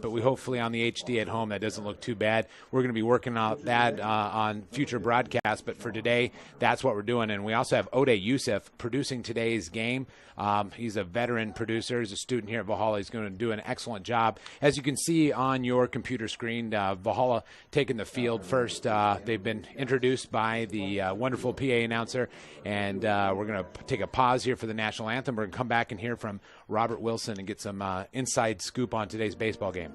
but we hopefully on the HD at home that doesn't look too bad. We're going to be working on that on future broadcasts, but for today, that's what we're doing. And we also have Ode Youssef producing today's game. He's a veteran producer. He's a student here at Valhalla. He's going to do an excellent job. As you can see on your computer screen, Valhalla taking the field first. They've been introduced by the wonderful PA announcer, and we're going to take a pause here for the national anthem. We're going to come back and hear from Robert Wilson and get some inside scoop on today's baseball game.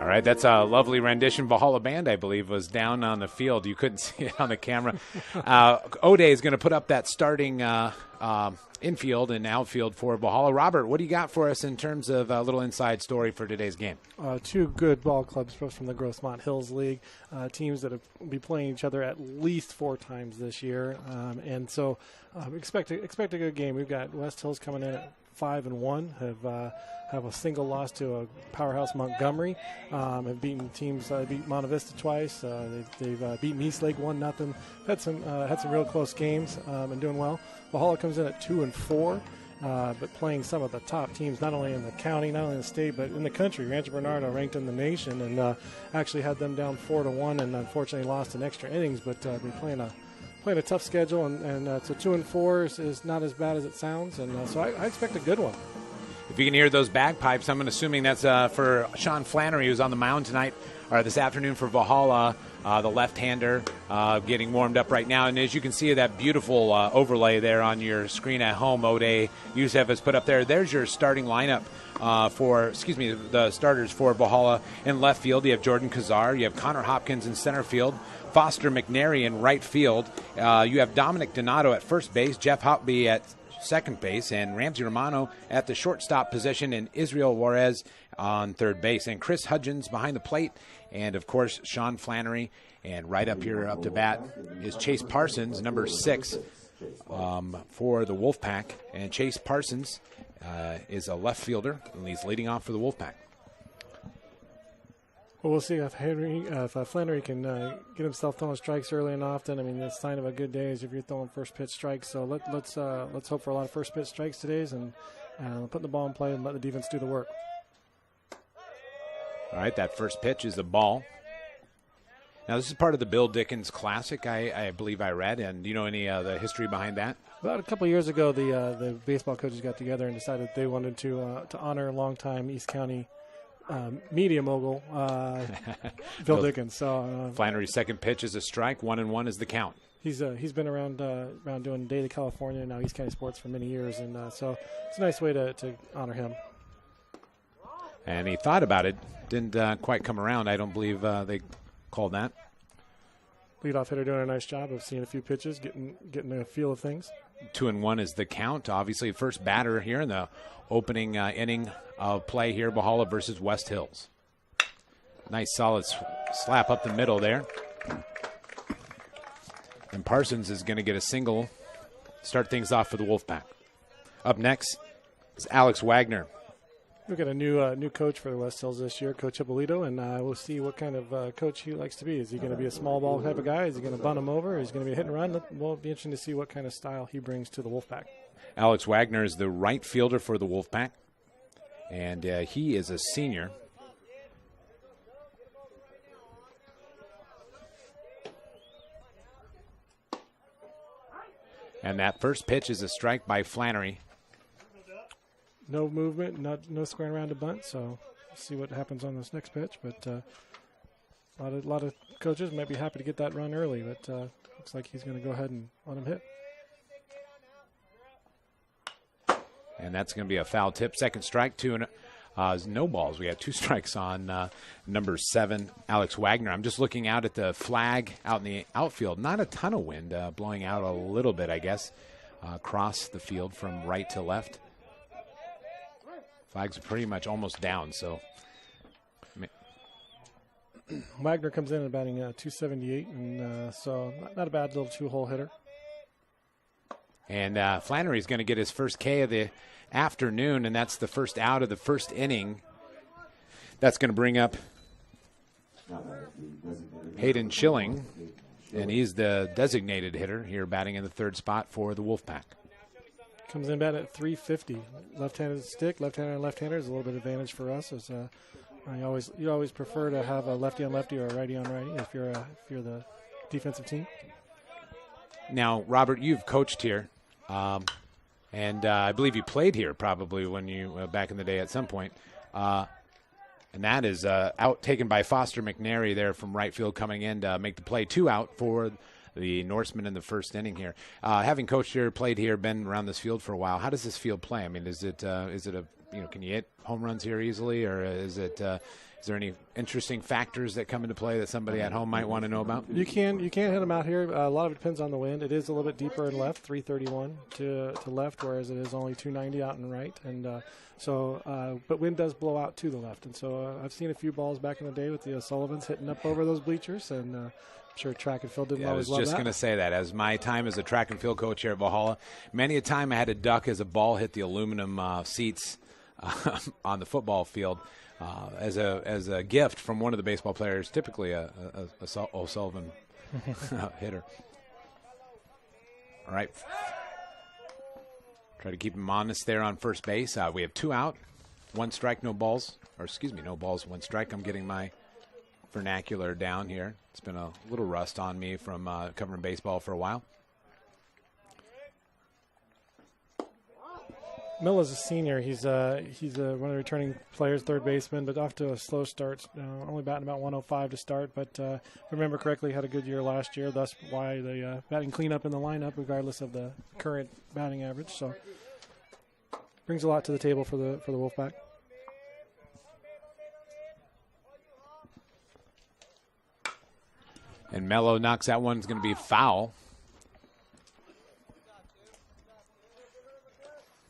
All right, that's a lovely rendition. Valhalla Band, I believe, was down on the field. You couldn't see it on the camera. Ode is going to put up that starting infield and outfield for Valhalla. Robert, what do you got for us in terms of a little inside story for today's game? Two good ball clubs from the Grossmont Hills League, teams that will be playing each other at least 4 times this year. And so expect a good game. We've got West Hills coming in at 5-1, have a single loss to a powerhouse Montgomery, have beaten teams, beat Monte Vista twice. They've beaten Eastlake 1-0. Had some real close games and doing well. Valhalla comes in at 2-4, but playing some of the top teams, not only in the county, not only in the state, but in the country. Rancho Bernardo ranked in the nation, and actually had them down 4-1, and unfortunately lost in extra innings. But they're playing a tough schedule, and so 2-4 is not as bad as it sounds, and so I expect a good one. If you can hear those bagpipes, I'm assuming that's for Sean Flannery, who's on the mound tonight, or this afternoon for Valhalla, the left-hander, getting warmed up right now. And as you can see that beautiful overlay there on your screen at home, Ode Youssef has put up there. There's your starting lineup the starters for Valhalla. In left field, you have Jordan Kazar. You have Connor Hopkins in center field. Foster McNary in right field. You have Dominic Donato at first base, Jeff Hopby at second base, and Ramsey Romano at the shortstop position, and Israel Juarez on third base, and Chris Hudgens behind the plate, and of course Sean Flannery. And right up here up to bat is Chase Parsons, number 6 for the Wolfpack, and Chase Parsons is a left fielder, and he's leading off for the Wolfpack. Well, we'll see if Flannery can get himself throwing strikes early and often. I mean, the sign of a good day is if you're throwing first pitch strikes. So let's hope for a lot of first pitch strikes today, and put the ball in play and let the defense do the work. All right, that first pitch is a ball. Now, this is part of the Bill Dickens Classic, I believe I read. And do you know any of the history behind that? About a couple of years ago, the baseball coaches got together and decided they wanted to honor a longtime East County media mogul, Bill Dickens. So Flannery's second pitch is a strike. 1-1 is the count. He's been around doing Day to California, now East County sports for many years, and so it's a nice way to honor him. And he thought about it, didn't quite come around. I don't believe they called that. Leadoff hitter doing a nice job of seeing a few pitches, getting a feel of things. 2-1 is the count. Obviously, first batter here in the opening inning of play here, Valhalla versus West Hills. Nice solid slap up the middle there. And Parsons is going to get a single, start things off for the Wolfpack. Up next is Alex Wagner. We've got a new coach for the West Hills this year, Coach Hippolito, and we'll see what kind of coach he likes to be. Is he going to be a small ball type of guy? Is he going to bunt him over? Is he going to be a hit and run? Well, it'll be interesting to see what kind of style he brings to the Wolfpack. Alex Wagner is the right fielder for the Wolfpack, and he is a senior. And that first pitch is a strike by Flannery. no movement, no squaring around to bunt. So we'll see what happens on this next pitch. But a lot of coaches might be happy to get that run early, but looks like he's going to go ahead and let him hit. And that's going to be a foul tip. Second strike, no balls. We have 2 strikes on number 7, Alex Wagner. I'm just looking out at the flag out in the outfield. Not a ton of wind, blowing out a little bit, I guess, across the field from right to left. Flags are pretty much almost down, so. Wagner comes in at batting 278, and so not a bad little 2-hole hitter. And Flannery's going to get his first K of the afternoon, and that's the first out of the first inning. That's going to bring up Hayden Schilling, and he's the designated hitter here, batting in the 3rd spot for the Wolfpack. Comes in bat at 350. Left-handed stick, left-hander and left-hander is a little bit of advantage for us. As you always prefer to have a lefty on lefty or a righty on righty if you're the defensive team. Now, Robert, you've coached here, and I believe you played here probably when you back in the day at some point. And that is out taken by Foster McNary there from right field, coming in to make the play. 2 out for the Norseman in the first inning here. Having coached here, played here, been around this field for a while, how does this field play? I mean, is it a, can you hit home runs here easily, or is there any interesting factors that come into play that somebody at home might want to know about? You can hit them out here. A lot of it depends on the wind. It is a little bit deeper in left, 331 to left, whereas it is only 290 out and right. And but wind does blow out to the left. And so I've seen a few balls back in the day with the Sullivans hitting up over those bleachers, and I'm sure track and field didn't always love that. I was just going to say that. As my time as a track and field coach here at Valhalla, many a time I had to duck as a ball hit the aluminum seats on the football field. As a gift from one of the baseball players, typically a O'Sullivan hitter. All right. Try to keep him honest there on first base. We have 2 out, 1 strike, no balls. Or excuse me, no balls, 1 strike. I'm getting my vernacular down here. It's been a little rust on me from covering baseball for a while. Milla's a senior. He's one of the returning players, third baseman, but off to a slow start. Only batting about 105 to start, but if I remember correctly, had a good year last year. That's why the batting cleanup in the lineup, regardless of the current batting average. So brings a lot to the table for the Wolfpack. And Mello knocks that one. It's going to be foul.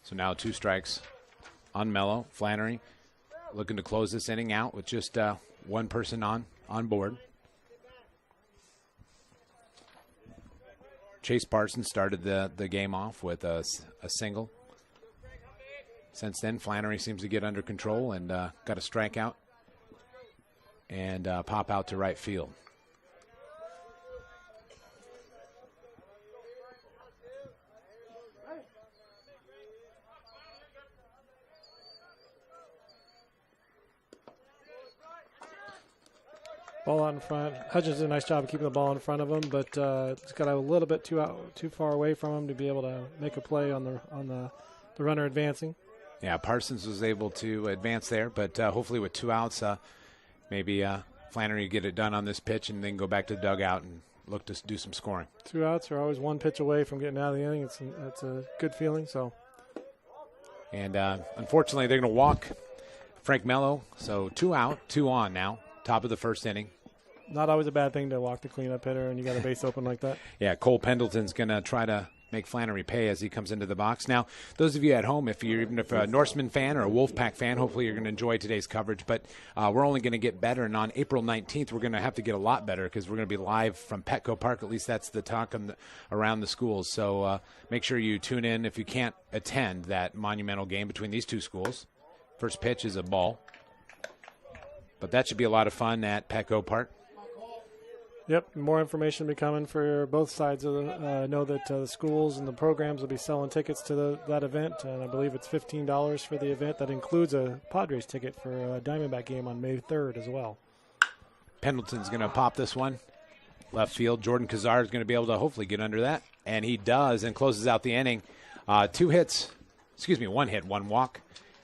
So now 2 strikes on Mello. Flannery looking to close this inning out with just 1 person on board. Chase Parsons started the game off with a single. Since then, Flannery seems to get under control and got a strikeout and pop out to right field. Ball out in front. Hutchins did a nice job of keeping the ball in front of him, but it's got a little bit too far away from him to be able to make a play on the runner advancing. Yeah, Parsons was able to advance there, but hopefully with 2 outs, maybe Flannery get it done on this pitch and then go back to the dugout and look to do some scoring. 2 outs are always 1 pitch away from getting out of the inning. It's a good feeling. So, and unfortunately, they're going to walk Frank Mello. So 2 out, 2 on now. Top of the first inning. Not always a bad thing to walk the cleanup hitter and you got a base open like that. Yeah, Cole Pendleton's going to try to make Flannery pay as he comes into the box. Now, those of you at home, even if a Norseman fan or a Wolfpack fan, hopefully you're going to enjoy today's coverage. But we're only going to get better. And on April 19th, we're going to have to get a lot better because we're going to be live from Petco Park. At least that's the talk around the schools. So make sure you tune in if you can't attend that monumental game between these 2 schools. First pitch is a ball. But that should be a lot of fun at Petco Park. Yep, more information will be coming for both sides of the. Know that the schools and the programs will be selling tickets to that event, and I believe it's $15 for the event. That includes a Padres ticket for a Diamondback game on May 3rd as well. Pendleton's going to pop this one. Left field, Jordan Kazar is going to be able to hopefully get under that, and he does and closes out the inning. 1 hit, 1 walk.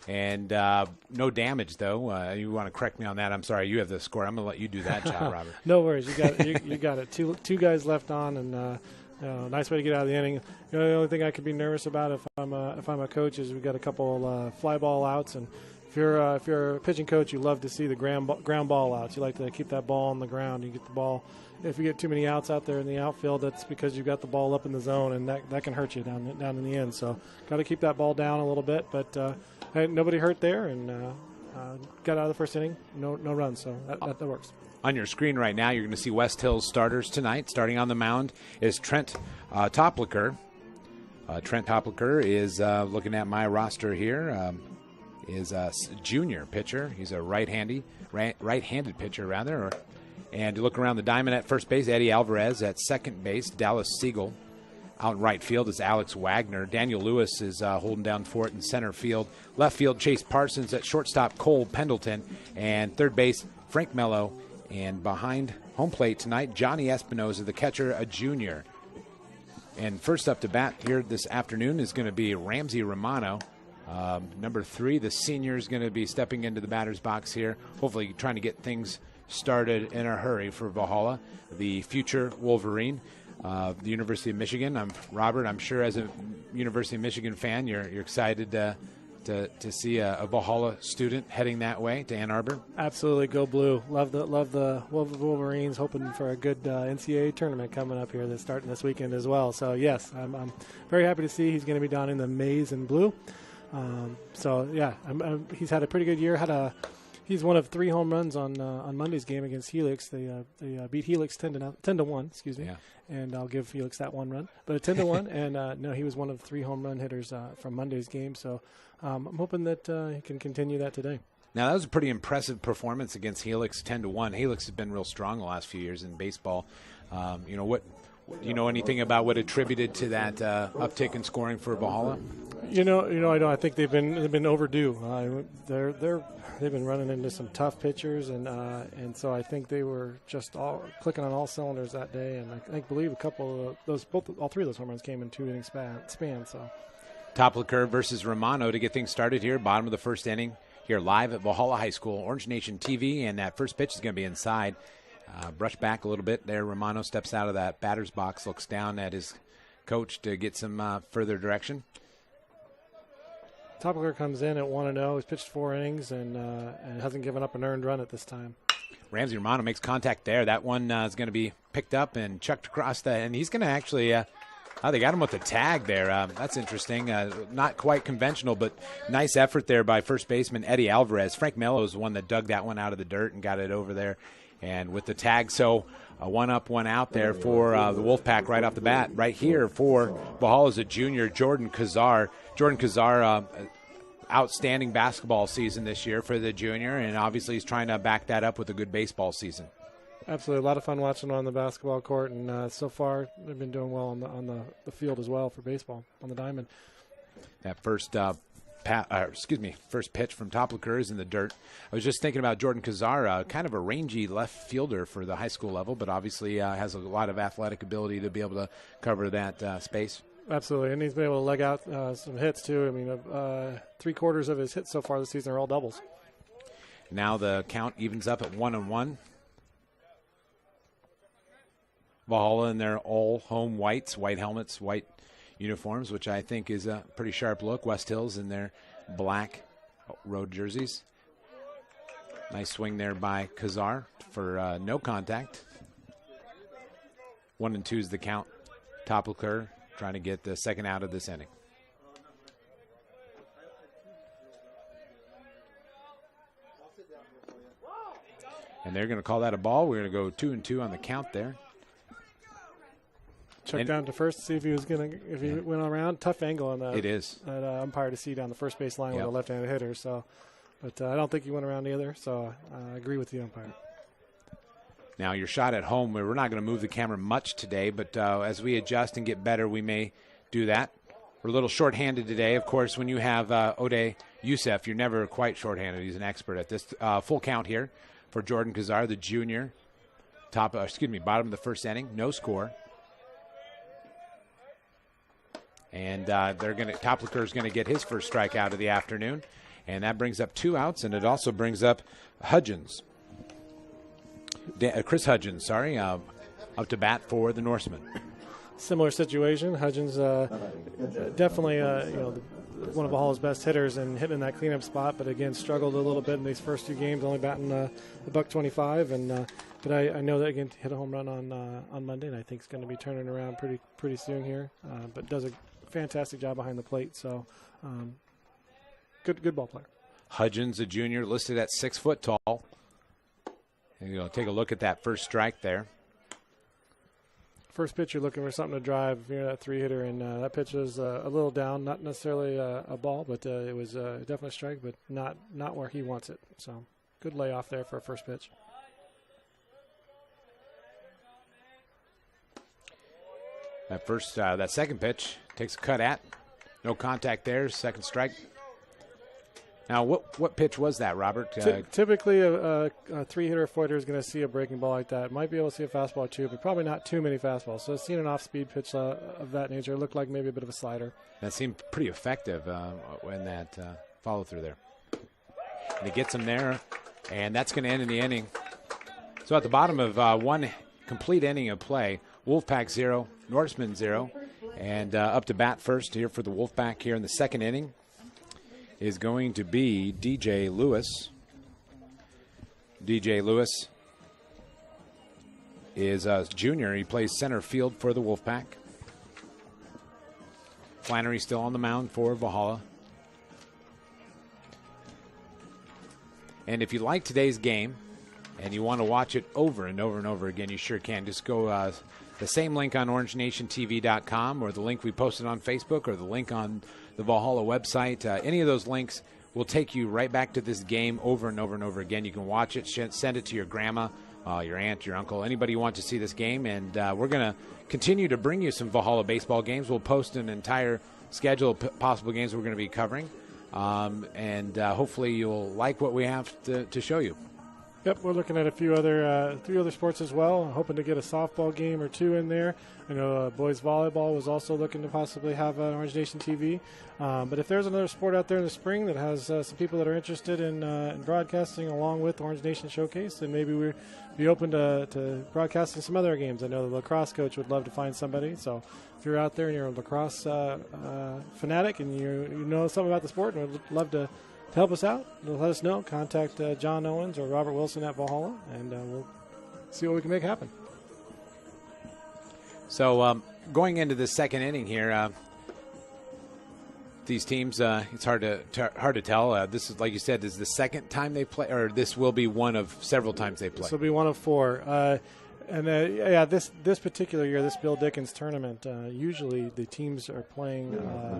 And no damage, though. You want to correct me on that? I'm sorry. You have the score. I'm going to let you do that job, Robert. No worries. You got it. You got it. Two guys left on, and nice way to get out of the inning. The only thing I could be nervous about if I'm a coach is we got a couple fly ball outs, and if you're a pitching coach, you love to see the ground ball outs. You like to keep that ball on the ground. You get the ball. If you get too many outs out there in the outfield, that's because you've got the ball up in the zone, and that can hurt you down in the end. So got to keep that ball down a little bit. But nobody hurt there, and got out of the first inning. No runs, so that works. On your screen right now, you're going to see West Hills starters tonight. Starting on the mound is Trent Topliker. Trent Topliker is, looking at my roster here, is a junior pitcher. He's a right-handed pitcher, rather. And you look around the diamond at first base, Eddie Alvarez. At second base, Dallas Siegel. Out in right field is Alex Wagner. Daniel Lewis is holding down for it in center field. Left field, Chase Parsons. At shortstop, Cole Pendleton. And third base, Frank Mello. And behind home plate tonight, Johnny Espinoza, the catcher, a junior. And first up to bat here this afternoon is going to be Ramsey Romano. Number 3, the senior, is going to be stepping into the batter's box here, hopefully trying to get things started in a hurry for Valhalla, the future Wolverine, the University of Michigan. I'm Robert. I'm sure as a University of Michigan fan, you're excited to see a Valhalla student heading that way to Ann Arbor. Absolutely, go blue. Love the Wolverines. Hoping for a good NCAA tournament coming up here that's starting this weekend as well. So yes, I'm very happy to see he's going to be down in the maize and blue. So yeah, he's had a pretty good year. He's one of 3 home runs on Monday's game against Helix. They beat Helix 10-1. Excuse me. Yeah. And I'll give Felix that 1 run, but 10-1. And no, he was one of 3 home run hitters from Monday's game. So I'm hoping that he can continue that today. Now that was a pretty impressive performance against Helix, 10-1. Helix has been real strong the last few years in baseball. You know anything about what attributed to that uptick in scoring for Valhalla? I know. I think they've been overdue. They've been running into some tough pitchers, and so I think they were just all clicking on all cylinders that day. And I believe a couple of all 3 of those home runs came in 2 inning span. So, Topliker versus Romano to get things started here. Bottom of the first inning here live at Valhalla High School, Orange Nation TV, and that first pitch is going to be inside. Brush back a little bit there. Romano steps out of that batter's box, looks down at his coach to get some further direction. Topliker comes in at 1-0. He's pitched 4 innings and hasn't given up an earned run at this time. Ramsey Romano makes contact there. That one is going to be picked up and chucked across and he's going to actually. They got him with a tag there. That's interesting. Not quite conventional, but nice effort there by first baseman Eddie Alvarez. Frank Mello is the one that dug that one out of the dirt and got it over there. And with the tag, so 1 up, 1 out there for the Wolfpack right off the bat. Right here for Valhalla's a junior, Jordan Kazar. Jordan Kazar, outstanding basketball season this year for the junior, and obviously he's trying to back that up with a good baseball season. Absolutely, a lot of fun watching on the basketball court, and so far they've been doing well on the field as well for baseball on the diamond. That first pitch from Topliker is in the dirt. I was just thinking about Jordan Kazar, kind of a rangy left fielder for the high school level, but obviously has a lot of athletic ability to be able to cover that space. Absolutely, and he's been able to leg out some hits too. I mean, 3/4 of his hits so far this season are all doubles. Now the count evens up at 1-1. Valhalla in their all home whites, white helmets, white uniforms, which I think is a pretty sharp look. West Hills in their black road jerseys. Nice swing there by Kazar for no contact. 1-2 is the count. Topliker trying to get the second out of this inning. And they're going to call that a ball. We're going to go 2-2 on the count there. Check down to first to see if he went around. Tough angle on that. It is. That umpire to see down the first base line with a left-handed hitter. So, but I don't think he went around either. So I agree with the umpire. Now your shot at home. We're not going to move the camera much today, but as we adjust and get better, we may do that. We're a little shorthanded today. Of course, when you have Ode Youssef, you're never quite shorthanded. He's an expert at this. Full count here for Jordan Kazar, the junior. Bottom of the first inning, no score. And Topliker is going to get his first strikeout of the afternoon. And that brings up 2 outs, and it also brings up Hudgens. Chris Hudgens, sorry, up to bat for the Norsemen. Similar situation. Hudgens definitely one of Valhalla's best hitters and hitting that cleanup spot, but again struggled a little bit in these first 2 games, only batting $125. And but I know that again hit a home run on Monday, and I think it's going to be turning around pretty soon here. But does a fantastic job behind the plate. So good ball player. Hudgens, a junior, listed at 6 foot tall. And you'll take a look at that first strike there. First pitch, you're looking for something to drive. That 3-hitter, and that pitch was a little down, not necessarily a ball, but it was definitely a strike, but not where he wants it. So good layoff there for a first pitch. That second pitch takes a cut at. No contact there. Second strike. Now, what pitch was that, Robert? Typically, a 3-hitter, 4-hitter is going to see a breaking ball like that. Might be able to see a fastball too, but probably not too many fastballs. So, seeing an off-speed pitch of that nature, it looked like maybe a bit of a slider. That seemed pretty effective in that follow-through there. And he gets him there, and that's going to end in the inning. So, at the bottom of 1 complete inning of play, Wolfpack 0, Norseman 0, and up to bat first here for the Wolfpack here in the second inning is going to be DJ Lewis. DJ Lewis is a junior. He plays center field for the Wolfpack. Flannery still on the mound for Valhalla. And if you like today's game and you want to watch it over and over and over again, you sure can. Just go the same link on OrangeNationTV.com or the link we posted on Facebook or the link on the Valhalla website. Any of those links will take you right back to this game over and over and over again. You can watch it, send it to your grandma, your aunt, your uncle, anybody you want to see this game. And we're going to continue to bring you some Valhalla baseball games. We'll post an entire schedule of possible games we're going to be covering. And hopefully you'll like what we have to show you. Yep, we're looking at a few other 3 other sports as well. Hoping to get a softball game or 2 in there. I know boys volleyball was also looking to possibly have an Orange Nation TV. But if there's another sport out there in the spring that has some people that are interested in broadcasting along with Orange Nation Showcase, then maybe we'd be open to broadcasting some other games. I know the lacrosse coach would love to find somebody. So if you're out there and you're a lacrosse fanatic and you know something about the sport and would love to help us out, let us know. Contact John Owens or Robert Wilson at Valhalla, and we'll see what we can make happen. So going into the second inning here, these teams, it's hard to tell. This is, like you said, this is the second time they play, or this will be one of several times they play. This will be one of 4. This particular year, this Bill Dickens tournament, usually the teams are playing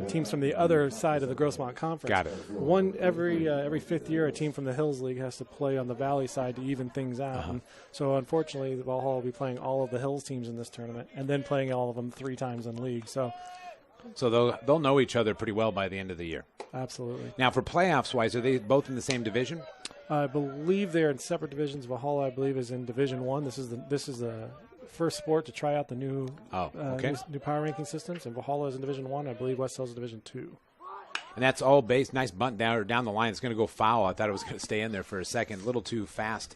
teams from the other side of the Grossmont Conference. Got it. Every 5th year, a team from the Hills League has to play on the Valley side to even things out. Uh-huh. And so, unfortunately, the Valhalla will be playing all of the Hills teams in this tournament, and then playing all of them 3 times in league. So they'll know each other pretty well by the end of the year. Absolutely. Now, for playoffs wise, are they both in the same division? I believe they're in separate divisions. Valhalla, I believe, is in Division 1. This is the first sport to try out the new new power ranking systems, and Valhalla is in Division 1. I believe West Hills is Division 2. And that's all based. Nice bunt down the line. It's going to go foul. I thought it was going to stay in there for a second. A little too fast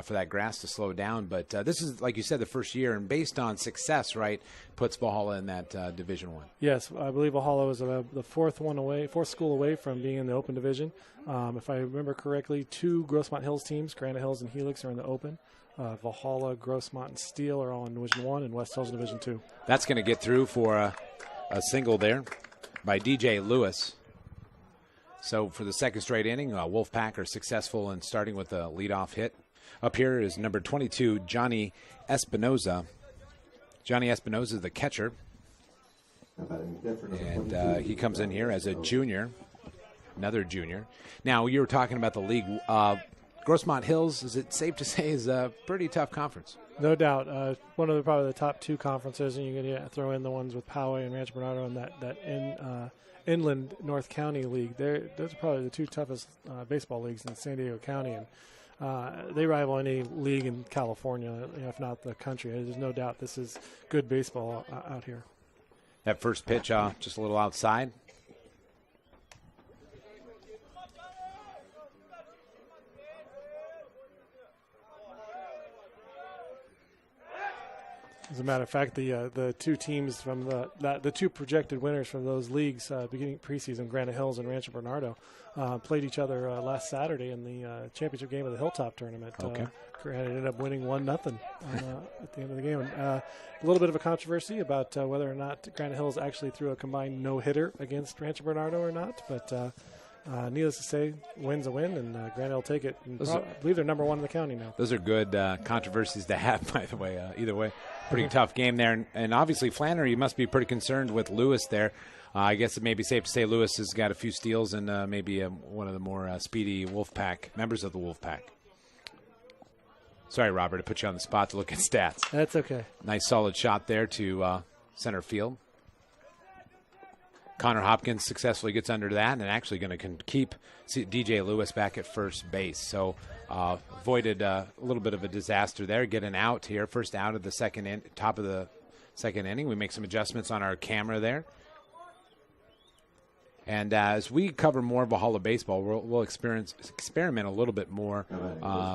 for that grass to slow down. But this is, like you said, the first year, and based on success, right, puts Valhalla in that Division 1. Yes, I believe Valhalla was the fourth school away from being in the Open Division. If I remember correctly, 2 Grossmont Hills teams, Granite Hills and Helix, are in the Open. Valhalla, Grossmont, and Steele are all in Division 1, and West Hills in Division 2. That's going to get through for a single there by DJ Lewis. So for the second straight inning, Wolfpack are successful in starting with a leadoff hit. Up here is number 22, Johnny Espinoza. Johnny Espinoza is the catcher. And he comes in here as a junior, another junior. Now, you were talking about the league. Grossmont Hills, is it safe to say, is a pretty tough conference? No doubt. One of probably the top 2 conferences, and you're going to throw in the ones with Poway and Rancho Bernardo and that Inland North County League. Those are probably the 2 toughest baseball leagues in San Diego County, and they rival any league in California, if not the country. There's no doubt this is good baseball out here. That first pitch, just a little outside. As a matter of fact, the two teams from the two projected winners from those leagues beginning preseason, Granite Hills and Rancho Bernardo, played each other last Saturday in the championship game of the Hilltop tournament. Okay. Granite ended up winning 1-0 at the end of the game. A little bit of a controversy about whether or not Granite Hills actually threw a combined no-hitter against Rancho Bernardo or not, but needless to say, win's a win, and Granite will take it. And I believe they're number 1 in the county now. Those are good controversies to have, by the way. Either way, pretty tough game there. And obviously, Flannery must be pretty concerned with Lewis there. I guess it may be safe to say Lewis has got a few steals and maybe one of the more speedy Wolfpack members of the Wolfpack. Sorry, Robert, to put you on the spot to look at stats. That's okay. Nice solid shot there to center field. Connor Hopkins successfully gets under that and actually going to keep DJ Lewis back at first base. So avoided a little bit of a disaster there. Get an out here, first out of the top of the second inning. We make some adjustments on our camera there. And as we cover more Valhalla baseball, we'll experiment a little bit more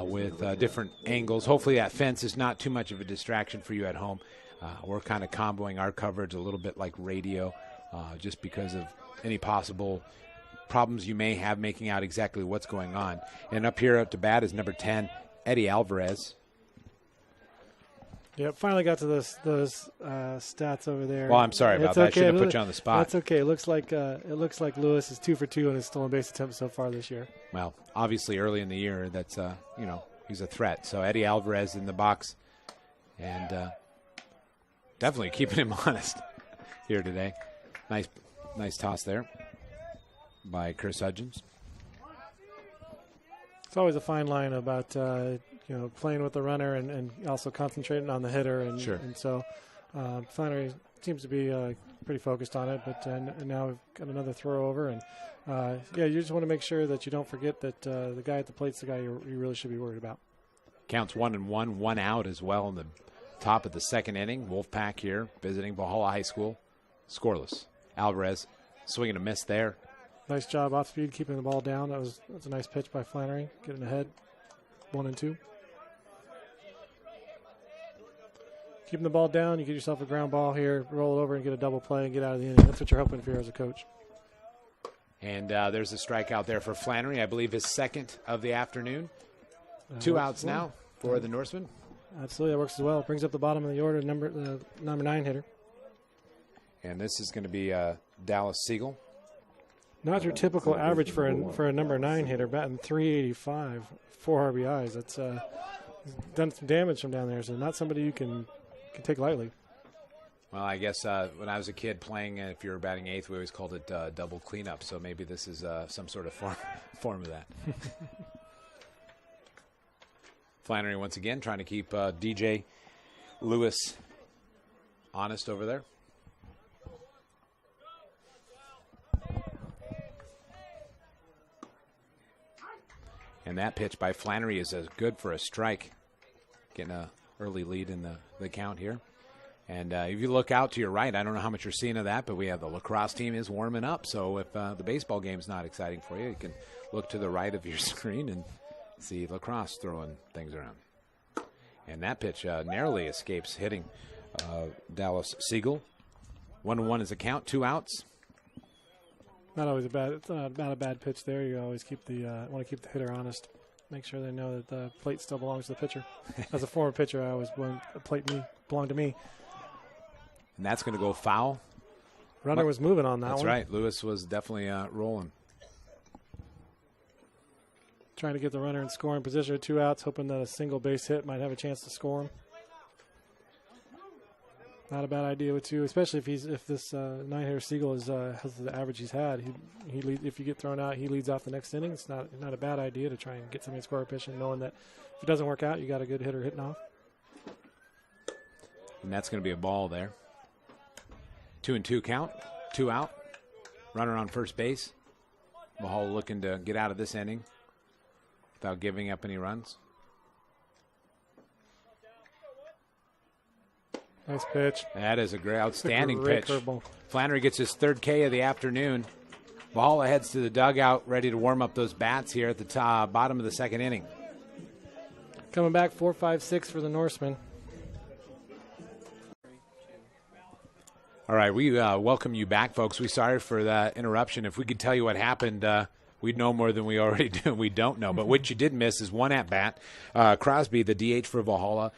with different angles. Hopefully that fence is not too much of a distraction for you at home. We're kind of comboing our coverage a little bit like radio, just because of any possible problems you may have making out exactly what's going on. And up here up to bat is number 10, Eddie Alvarez. Yep, finally got to those stats over there. Well, I'm sorry about that. I should have put you on the spot. That's okay. It looks like Lewis is 2 for 2 in his stolen base attempts so far this year. Well, obviously early in the year, that's he's a threat. So Eddie Alvarez in the box, and definitely keeping him honest here today. Nice toss there by Chris Hudgens. It's always a fine line about playing with the runner and also concentrating on the hitter. And, sure. And so Flannery seems to be pretty focused on it, but now we've got another throw over. And, you just want to make sure that you don't forget that the guy at the plate's the guy you really should be worried about. Counts 1-1, 1 out as well in the top of the second inning. Wolfpack here visiting Valhalla High School. Scoreless. Alvarez swinging a miss there. Nice job off speed, keeping the ball down. That's a nice pitch by Flannery. Getting ahead, 1-2. Keeping the ball down, you get yourself a ground ball here, roll it over and get a double play and get out of the inning. That's what you're hoping for as a coach. And there's a strikeout there for Flannery, I believe his second of the afternoon. 2 outs now for the Norseman. Absolutely, that works as well. Brings up the bottom of the order, number 9 hitter. And this is going to be Dallas Siegel. Not your typical average for a number 9 hitter, batting .385, 4 RBIs. That's done some damage from down there, so not somebody you can take lightly. Well, I guess when I was a kid playing, if you were batting 8th, we always called it double cleanup, so maybe this is some sort of form of that. Flannery once again trying to keep DJ Lewis honest over there. And that pitch by Flannery is good for a strike. Getting an early lead in the count here. And if you look out to your right, I don't know how much you're seeing of that, but we have the lacrosse team is warming up. So if the baseball game's not exciting for you, you can look to the right of your screen and see lacrosse throwing things around. And that pitch narrowly escapes hitting Dallas Siegel. 1-1 is the count, 2 outs. Not always it's not a bad pitch there. You always want to keep the hitter honest. Make sure they know that the plate still belongs to the pitcher. As a former pitcher, I always want the plate belonged to me. And that's going to go foul. Runner was moving on that one. That's right. Lewis was definitely rolling. Trying to get the runner in scoring position with 2 outs, hoping that a single base hit might have a chance to score him. Not a bad idea with 2, especially if this 9-hitter Siegel has the average he's had. He if you get thrown out, he leads off the next inning. It's not a bad idea to try and get somebody to score a pitch, and knowing that if it doesn't work out, you got a good hitter hitting off. And that's going to be a ball there. 2-2 count, 2 out. Runner on first base. Valhalla looking to get out of this inning without giving up any runs. Nice pitch. That is a great, outstanding pitch. Curveball. Flannery gets his 3rd K of the afternoon. Valhalla heads to the dugout, ready to warm up those bats here at the bottom of the 2nd inning. Coming back 4-5-6 for the Norsemen. All right, we welcome you back, folks. We're sorry for that interruption. If we could tell you what happened, we'd know more than we already do. We don't know. But what you did miss is one at-bat. Crosby, the DH for Valhalla,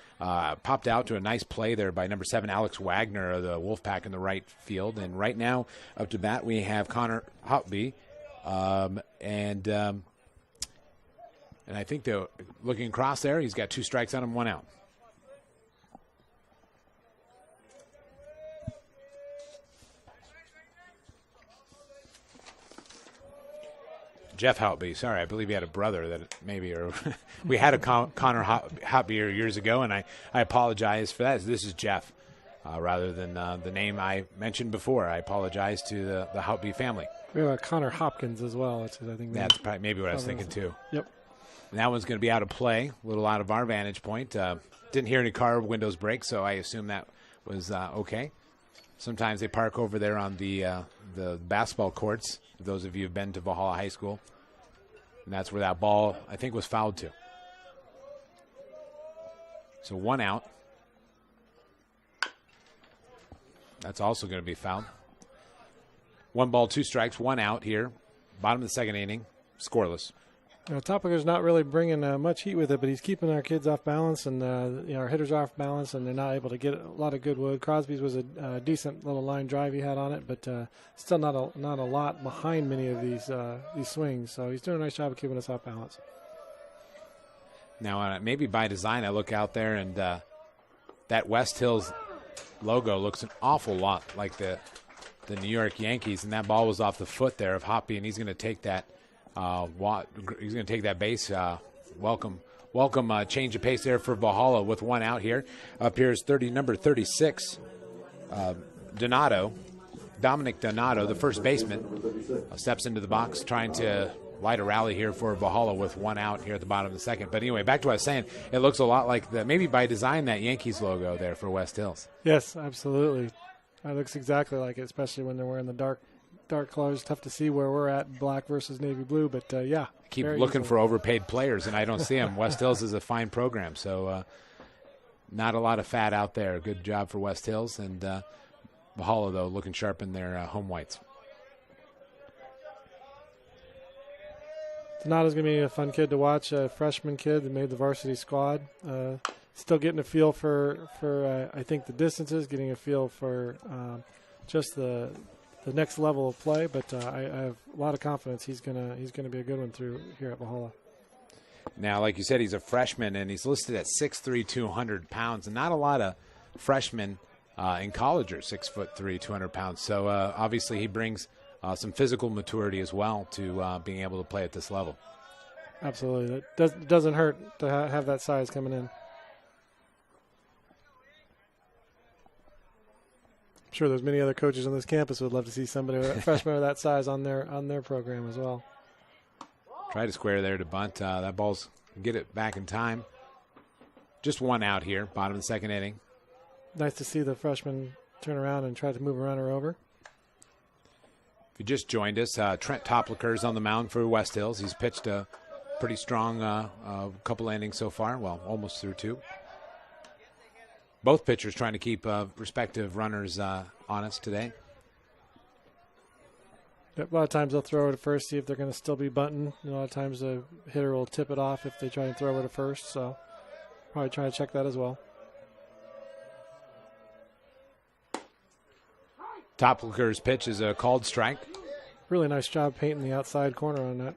popped out to a nice play there by number 7, Alex Wagner of the Wolfpack in the right field. And right now, up to bat, we have Connor Hopby. And I think they're looking across there. He's got 2 strikes on him, 1 out. Jeff Houtby. Sorry, I believe he had a brother that maybe, or we had a Connor Houtby years ago, and I apologize for that. This is Jeff rather than the name I mentioned before. I apologize to the Houtby family. We have Connor Hopkins as well. I think that's probably maybe what I was thinking too. Yep. And that one's going to be out of play, a little out of our vantage point. Didn't hear any car windows break, so I assume that was okay. Sometimes they park over there on the basketball courts, for those of you who've been to Valhalla High School. And that's where that ball, I think, was fouled to. So 1 out. That's also going to be fouled. 1 ball, 2 strikes, 1 out here. Bottom of the 2nd inning, scoreless. Topiker's not really bringing much heat with it, but he's keeping our kids off balance, and our hitters are off balance, and they're not able to get a lot of good wood. Crosby's was a decent little line drive he had on it, but still not a lot behind many of these swings. So he's doing a nice job of keeping us off balance. Now, maybe by design, I look out there, and that West Hills logo looks an awful lot like the New York Yankees, and that ball was off the foot there of Hoppy, and he's going to take that. He's going to take that base. Welcome change of pace there for Valhalla with 1 out here. Up here is number 36, Dominic Donato, the first baseman, steps into the box trying to light a rally here for Valhalla with 1 out here at the bottom of the 2nd. But anyway, back to what I was saying, it looks a lot like maybe by design, that Yankees logo there for West Hills. Yes, absolutely. It looks exactly like it, especially when they're wearing the dark colors. Tough to see where we're at, black versus navy blue, but yeah. Keep looking for overpaid players, and I don't see them. West Hills is a fine program, so not a lot of fat out there. Good job for West Hills, and Valhalla, though, looking sharp in their home whites. Donato's going to be a fun kid to watch, a freshman kid that made the varsity squad. Still getting a feel for I think, the distances, getting a feel for just the next level of play, but I have a lot of confidence he's gonna be a good one through here at Valhalla. Now, like you said, he's a freshman, and he's listed at 6'3", 200 pounds, and not a lot of freshmen in college are 6'3", 200 pounds. So obviously he brings some physical maturity as well to being able to play at this level. Absolutely, it doesn't hurt to have that size coming in. Sure, there's many other coaches on this campus who would love to see somebody, a freshman of that size, on their program as well. Try to square there to bunt. That ball's get it back in time. Just 1 out here, bottom of the 2nd inning. Nice to see the freshman turn around and try to move a runner over. If you just joined us, Trent Topliker's on the mound for West Hills. He's pitched a pretty strong couple innings so far. Well, almost through 2. Both pitchers trying to keep respective runners honest today. A lot of times they'll throw it to first, see if they're going to still be bunting. A lot of times the hitter will tip it off if they try and throw it to first. So probably try to check that as well. Topliker's pitch is a called strike. Really nice job painting the outside corner on that.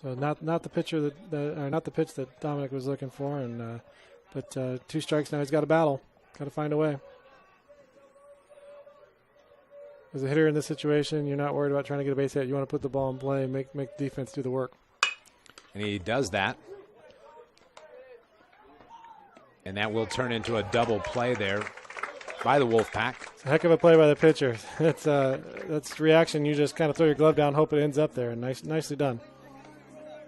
So not the pitcher not the pitch that Dominic was looking for, and but 2 strikes now. He's got to battle. Got to find a way. As a hitter in this situation, you're not worried about trying to get a base hit. You want to put the ball in play and make defense do the work. And he does that. And that will turn into a double play there by the Wolfpack. It's a heck of a play by the pitcher. That's reaction. You just kind of throw your glove down, hope it ends up there. And nicely done.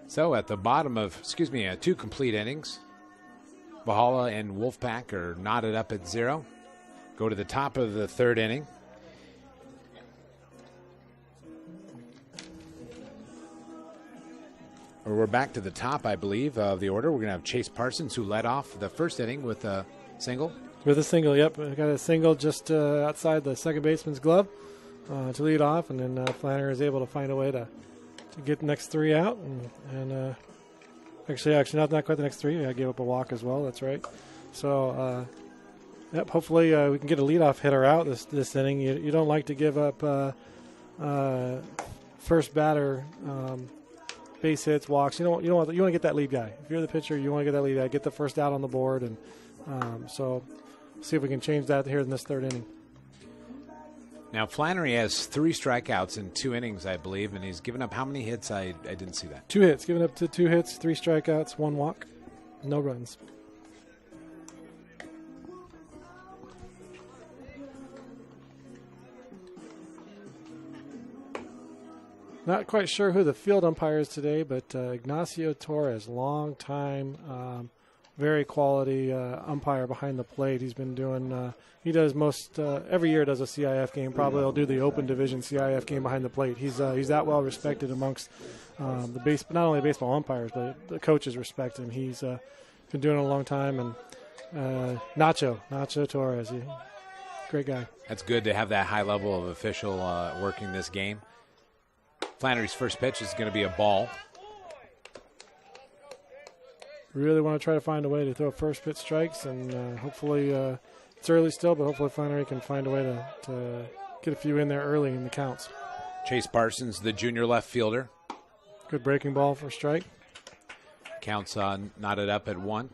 So at the bottom of, 2 complete innings, Valhalla and Wolfpack are knotted up at 0. Go to the top of the 3rd inning. We're back to the top, I believe, of the order. We're going to have Chase Parsons, who led off the 1st inning with a single. With a single, yep. I got a single just outside the second baseman's glove to lead off, and then Flannery is able to find a way to get the next three out. And actually, not quite the next three. I gave up a walk as well. That's right. So, yep. Hopefully, we can get a leadoff hitter out this inning. You don't like to give up first batter base hits, walks. You want to get that lead guy. If you're the pitcher, you want to get that lead guy. Get the first out on the board, and so see if we can change that here in this third inning. Now, Flannery has 3 strikeouts in 2 innings, I believe, and he's given up how many hits? I didn't see that. 2 hits. Given up to 2 hits, 3 strikeouts, 1 walk, no runs. Not quite sure who the field umpire is today, but Ignacio Torres, long time, very quality umpire behind the plate. He's been doing, he does most, every year does a CIF game. Probably he'll do the Open Division CIF game behind the plate. He's that well respected amongst not only baseball umpires, but the coaches respect him. He's been doing it a long time. And Nacho Torres, great guy. That's good to have that high level of official working this game. Flannery's first pitch is going to be a ball. Really want to try to find a way to throw first pitch strikes, and hopefully it's early still, but hopefully Flannery can find a way to get a few in there early in the counts. Chase Parsons, the junior left fielder. Good breaking ball for strike. Counts knotted up at 1.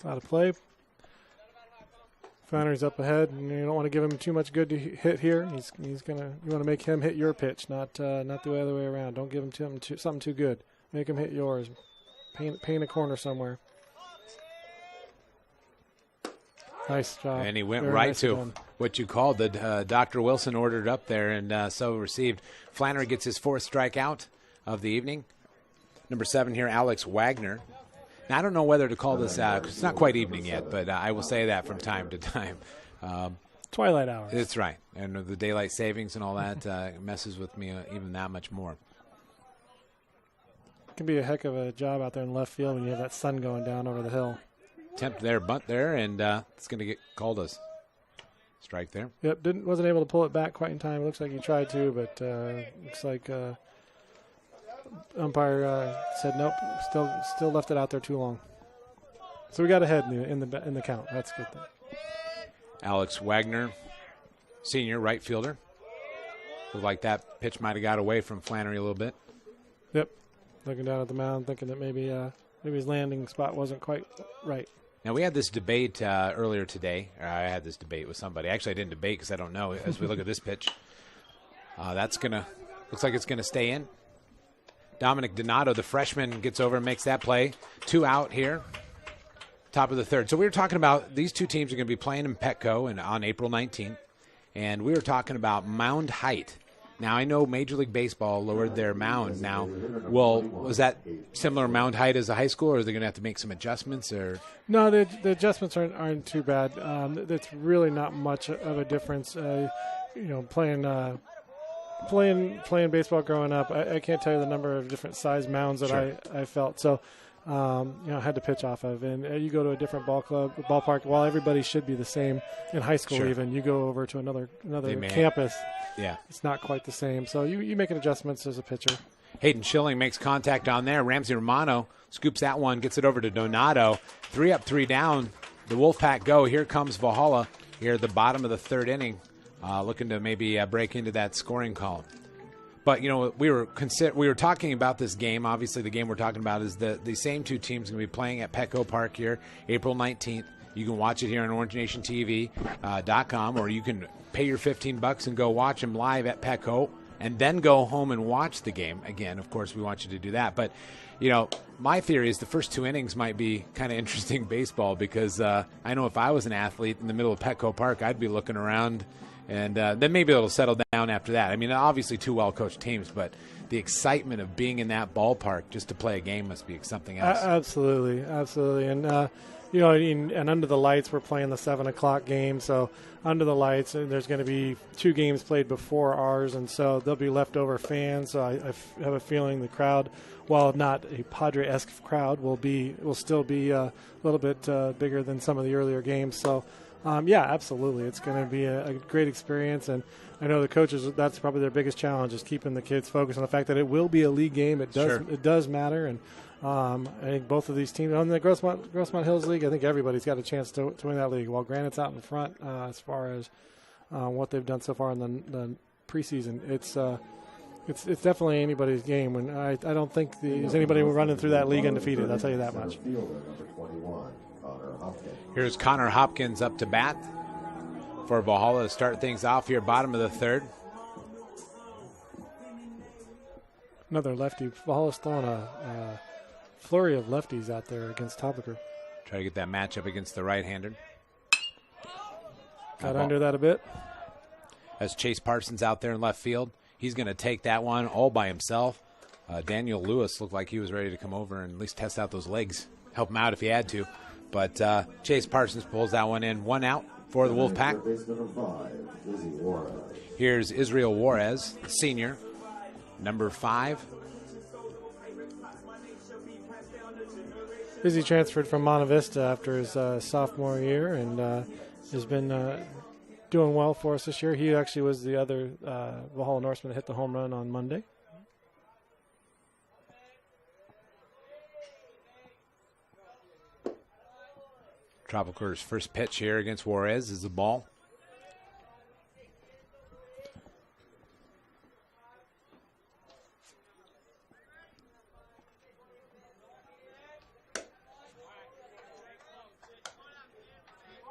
Out of play. Flannery's up ahead, and you don't want to give him too much good to hit here. You want to make him hit your pitch, not the other way around. Don't give him something too good. Make him hit yours. Paint a corner somewhere. Nice job. And he went right to what you called the Dr. Wilson ordered up there, and so received. Flannery gets his 4th strikeout of the evening. Number 7 here, Alex Wagner. Now, I don't know whether to call this out. It's not quite evening yet, but I will say that from time to time. Twilight hours. That's right. And the daylight savings and all that messes with me even that much more. It can be a heck of a job out there in left field when you have that sun going down over the hill. Attempt there, bunt there, and it's going to get called a strike there. Yep, wasn't able to pull it back quite in time. It looks like he tried to, but looks like umpire said nope. Still left it out there too long. So we got ahead in the count. That's good. Alex Wagner, senior right fielder. Looked like that pitch might have got away from Flannery a little bit. Yep, looking down at the mound, thinking that maybe his landing spot wasn't quite right. Now, we had this debate earlier today. I had this debate with somebody. Actually, I didn't debate because I don't know. As we look at this pitch, looks like it's going to stay in. Dominic Donato, the freshman, gets over and makes that play. 2 out here, top of the 3rd. So we were talking about these 2 teams are going to be playing in Petco on April 19th, and we were talking about mound height. Now, I know Major League Baseball lowered their mound. Now, was that similar mound height as a high school, or are they going to have to make some adjustments? Or no, the adjustments aren't too bad. It's really not much of a difference. Playing baseball growing up, I can't tell you the number of different size mounds that Sure. I felt. So, I had to pitch off of. And you go to a different ballpark. While everybody should be the same in high school, Sure. even you go over to another campus. Yeah, it's not quite the same. So you make adjustments as a pitcher. Hayden Schilling makes contact on there. Ramsey Romano scoops that one, gets it over to Donato. 3 up, 3 down. The Wolfpack go. Here comes Valhalla here at the bottom of the 3rd inning. Looking to maybe break into that scoring column. But, we were talking about this game. Obviously, the game we're talking about is the same 2 teams going to be playing at Petco Park here, April 19th. You can watch it here on OrangeNationTV.com, or you can pay your $15 and go watch them live at Petco and then go home and watch the game. Again, of course, we want you to do that. But, my theory is the first 2 innings might be kind of interesting baseball because I know if I was an athlete in the middle of Petco Park, I'd be looking around. And then maybe it'll settle down after that. I mean, obviously 2 well-coached teams, but the excitement of being in that ballpark just to play a game must be something else. Absolutely. And, and under the lights, we're playing the 7 o'clock game. So under the lights, there's going to be 2 games played before ours, and so there'll be leftover fans. So I have a feeling the crowd, while not a Padre-esque crowd, will still be a little bit bigger than some of the earlier games. So, yeah, absolutely, it's going to be a great experience. And I know the coaches, that's probably their biggest challenge, is keeping the kids focused on the fact that it will be a league game. It does matter, and I think both of these teams on the Grossmont Hills League, I think everybody's got a chance to win that league. While Granite's out in front as far as what they've done so far in the preseason, it's definitely anybody's game. And I don't think there's anybody running through that league undefeated. I'll tell you that much. Here's Connor Hopkins up to bat for Valhalla to start things off here, bottom of the third. Another lefty. Valhalla's throwing a flurry of lefties out there against Topiker. Try to get that matchup against the right-hander. Got under that a bit. As Chase Parsons out there in left field. He's going to take that one all by himself. Daniel Lewis looked like he was ready to come over and at least test out those legs, help him out if he had to. But Chase Parsons pulls that one in. 1 out for the Wolfpack. Here's Israel Juarez, senior, number 5. Izzy transferred from Monte Vista after his sophomore year and has been doing well for us this year. He actually was the other Valhalla Norseman that hit the home run on Monday. Tropical's first pitch here against Juarez is the ball.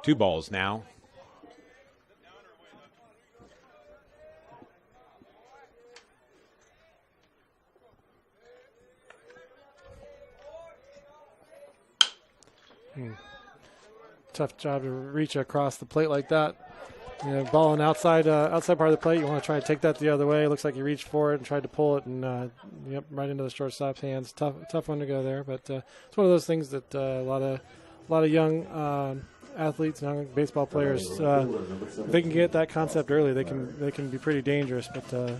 Two balls now. Tough job to reach across the plate like that. Ball on outside part of the plate. You want to try to take that the other way. It looks like you reached for it and tried to pull it, and right into the shortstop's hands. Tough one to go there, but it's one of those things that a lot of young athletes, young baseball players, if they can get that concept early, they can be pretty dangerous. But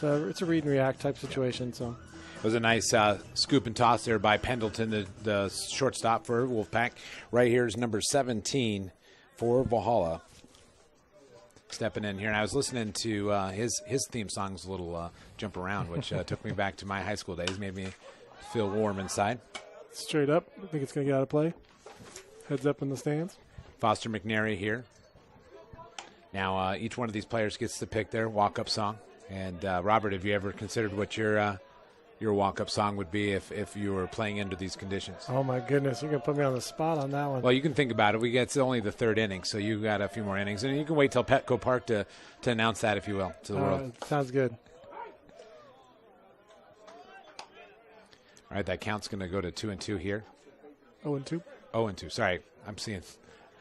it's a read and react type situation. So. It was a nice scoop and toss there by Pendleton, the shortstop for Wolfpack. Right here is number 17 for Valhalla. Stepping in here, and I was listening to his theme song's little jump around, which took me back to my high school days, made me feel warm inside. Straight up, I think it's going to get out of play. Heads up in the stands. Foster McNary here. Now each one of these players gets to pick their walk-up song. And Robert, have you ever considered what your walk-up song would be if you were playing under these conditions? Oh, my goodness. You're going to put me on the spot on that one. Well, you can think about it. It's only the third inning, so you got a few more innings. And you can wait till Petco Park to announce that, if you will, to the world. Sounds good. All right, that count's going to go to 2-2 here. 0-2? 0-2. Sorry, I'm seeing.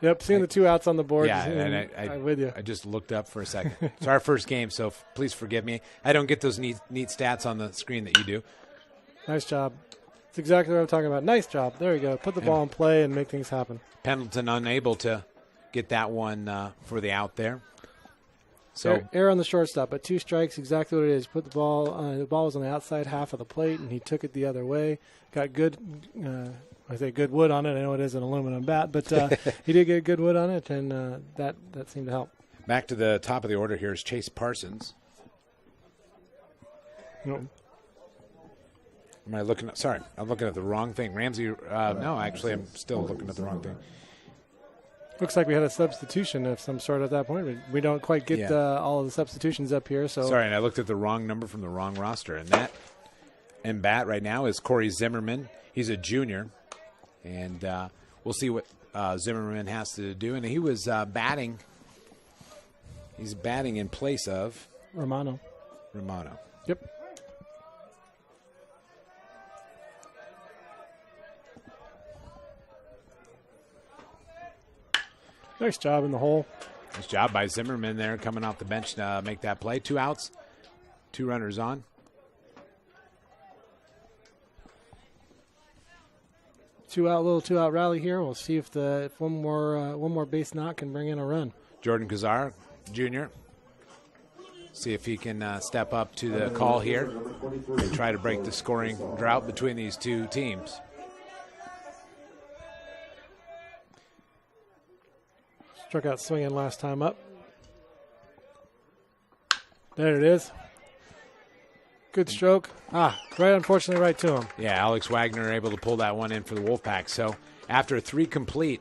Yep, seeing the 2 outs on the board. Yeah, and I'm with you. I just looked up for a second. It's our first game, so please forgive me. I don't get those neat stats on the screen that you do. Nice job. That's exactly what I'm talking about. Nice job. There you go. Put the ball in play and make things happen. Pendleton unable to get that one for the out there. So error on the shortstop, but 2 strikes, exactly what it is. Put the ball was on the outside half of the plate, and he took it the other way. Got good, I say good wood on it. I know it is an aluminum bat, but he did get good wood on it, and that seemed to help. Back to the top of the order here is Chase Parsons. No. Am I looking at? Sorry, I'm looking at the wrong thing. Ramsey. No, actually, I'm still looking at the wrong thing. Looks like we had a substitution of some sort at that point. We don't quite get all of the substitutions up here. So sorry, and I looked at the wrong number from the wrong roster. And that in bat right now is Corey Zimmerman. He's a junior, and we'll see what Zimmerman has to do. And he was batting. He's batting in place of Romano. Yep. Nice job in the hole. Nice job by Zimmerman there, coming off the bench to make that play. 2 outs, 2 runners on. little two out rally here. We'll see if one more base knock can bring in a run. Jordan Kazar, Jr. See if he can step up to the call here and try to break the scoring drought between these two teams. Struck out swinging last time up. There it is. Good stroke. Unfortunately, right to him. Yeah, Alex Wagner able to pull that one in for the Wolfpack. So after 3 complete,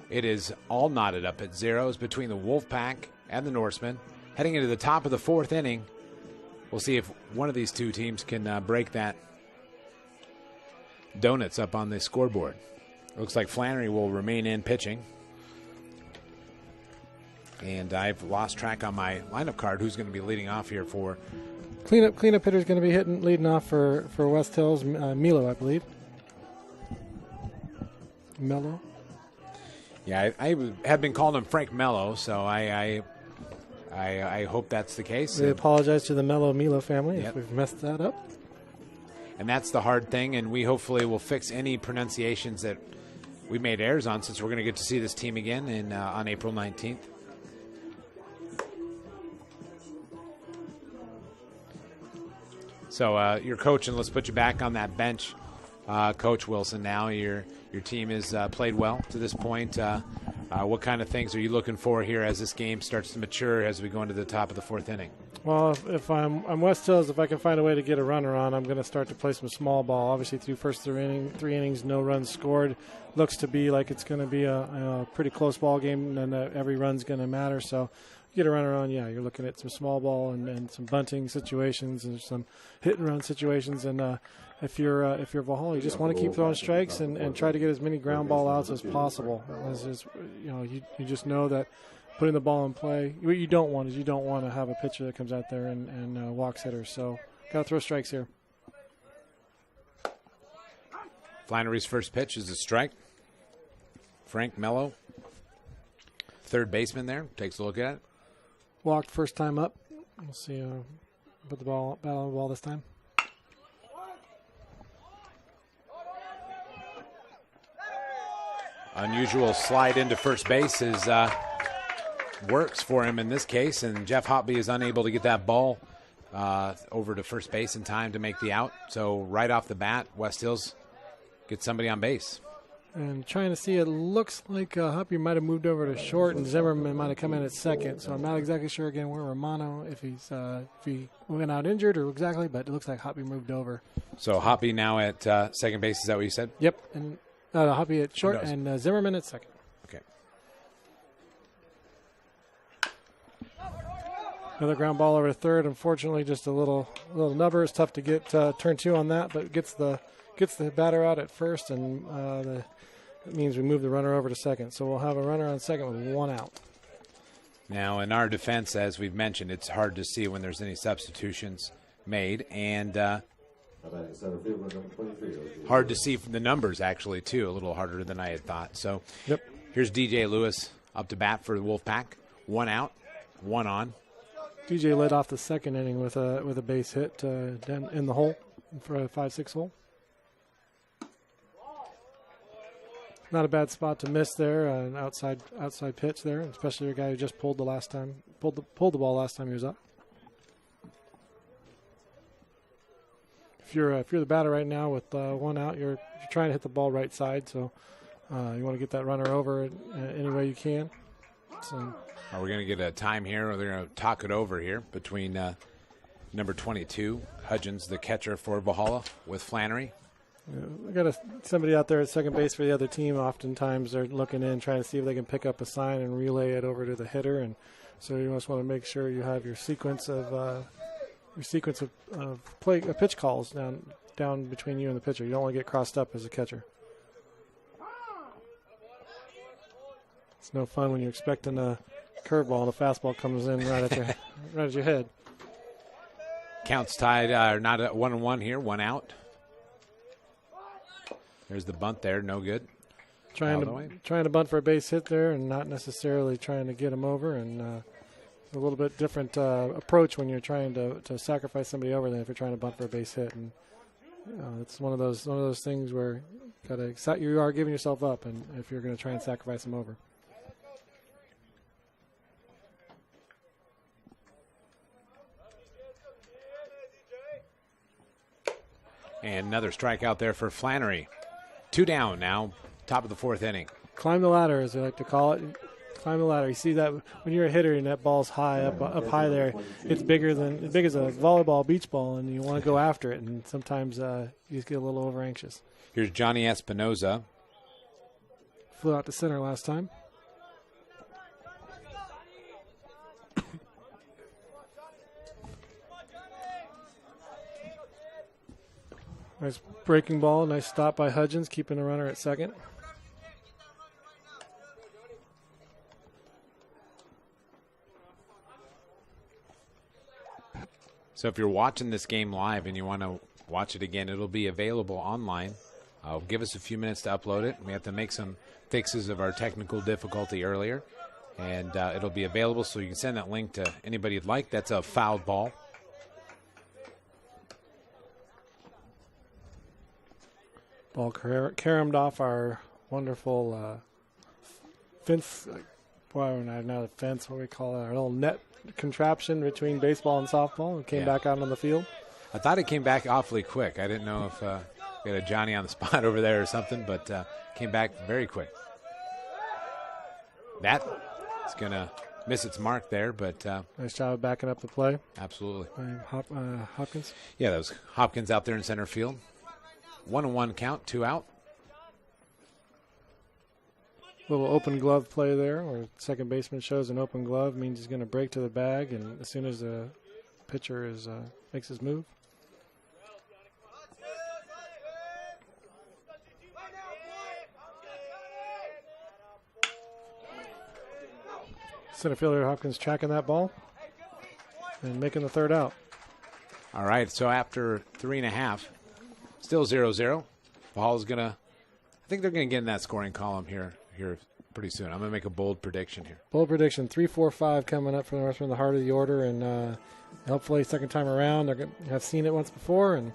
it is all knotted up at zeros between the Wolfpack and the Norsemen. Heading into the top of the 4th inning, we'll see if one of these two teams can break that donuts up on the scoreboard. Looks like Flannery will remain in pitching. And I've lost track on my lineup card who's going to be leading off here for... Cleanup hitter is going to be leading off for West Hills, Milo, I believe. Mello. Yeah, I have been calling him Frank Mello, so I hope that's the case. We apologize to the Mello Milo family if we've messed that up. And that's the hard thing, and we hopefully will fix any pronunciations that we made errors on, since we're going to get to see this team again on April 19th. So you're coaching. Let's put you back on that bench, Coach Wilson. Now your team has played well to this point. What kind of things are you looking for here as this game starts to mature as we go into the top of the 4th inning? Well, if I'm West Hills, if I can find a way to get a runner on, I'm going to start to play some small ball. Obviously, through first 3 innings, no runs scored. Looks to be like it's going to be a pretty close ball game, and every run's going to matter. So get a runner on, you're looking at some small ball and some bunting situations and some hit and run situations. And if you're Valhalla, you just want to keep throwing strikes and try to get as many ground ball outs as possible. You just know that putting the ball in play, what you don't want to have a pitcher that comes out there and walks hitters. So got to throw strikes here. Flannery's first pitch is a strike. Frank Mello, third baseman there, takes a look at it. Walked first time up. We'll see. Put the ball battle on the ball this time. Unusual slide into first base works for him in this case, and Jeff Hotby is unable to get that ball over to first base in time to make the out. So right off the bat, West Hills gets somebody on base. And trying to see, it looks like Hotby might have moved over to short, and Zimmerman might have come in at second. So I'm not exactly sure again where Romano, if he went out injured or exactly, but it looks like Hotby moved over. So Hotby now at second base. Is that what you said? Yep. And Hotby at short and Zimmerman at second. Okay. Another ground ball over to third. Unfortunately, just a little nubber. It's tough to get turn 2 on that, but gets the batter out at first, and it means we move the runner over to second. So we'll have a runner on second with 1 out. Now, in our defense, as we've mentioned, it's hard to see when there's any substitutions made, and hard to see from the numbers, actually, too. A little harder than I had thought. So Here's DJ Lewis up to bat for the Wolfpack. 1 out, 1 on. DJ led off the second inning with a base hit down in the hole for a 5-6 hole. Not a bad spot to miss there, an outside pitch there, especially a guy who just pulled the ball last time he was up. If you're the batter right now with 1 out, you're trying to hit the ball right side, so you want to get that runner over any way you can. So, are we going to get a time here, or they're going to talk it over here between number 22, Hudgens, the catcher for Valhalla, with Flannery? We got somebody out there at second base for the other team. Oftentimes they're looking in, trying to see if they can pick up a sign and relay it over to the hitter, and so you just want to make sure you have your sequence of pitch calls down between you and the pitcher. You don't want to get crossed up as a catcher. It's no fun when you're expecting a curveball and a fastball comes in right at your head. Counts tied, not at 1-1 here, 1 out. There's the bunt there, no good. Trying to bunt for a base hit there, and not necessarily trying to get him over. And a little bit different approach when you're trying to sacrifice somebody over than if you're trying to bunt for a base hit. And it's one of those things where you are giving yourself up, and if you're going to try and sacrifice them over. And another strikeout there for Flannery. 2 down now, top of the 4th inning. Climb the ladder, as they like to call it. Climb the ladder. You see that when you're a hitter and that ball's high up high there, it's big as a volleyball, beach ball, and you want to go after it. And sometimes you just get a little over anxious. Here's Johnny Espinoza. Flew out to center last time. Nice breaking ball. Nice stop by Hudgens, keeping the runner at second. So if you're watching this game live and you want to watch it again, it'll be available online. Give us a few minutes to upload it. We have to make some fixes of our technical difficulty earlier. And it'll be available, so you can send that link to anybody you'd like. That's a fouled ball. Ball caromed off our wonderful fence. Well, not a fence, what do we call it? Our little net contraption between baseball and softball. It came back out on the field. I thought it came back awfully quick. I didn't know if we had a Johnny on the spot over there or something, but came back very quick. That is going to miss its mark there, but nice job of backing up the play. Absolutely. Hopkins. Yeah, that was Hopkins out there in center field. 1-1 count, 2 out. Little open glove play there, where second baseman shows an open glove, means he's going to break to the bag, and as soon as the pitcher makes his move. Center fielder Hopkins tracking that ball and making the 3rd out. All right, so after 3.5, still 0-0. Valhalla's going to, I think they're going to get in that scoring column here pretty soon. I'm going to make a bold prediction here. Bold prediction, 3-4-5 coming up for the Norsemen, the heart of the order, and hopefully second time around they're going to have seen it once before and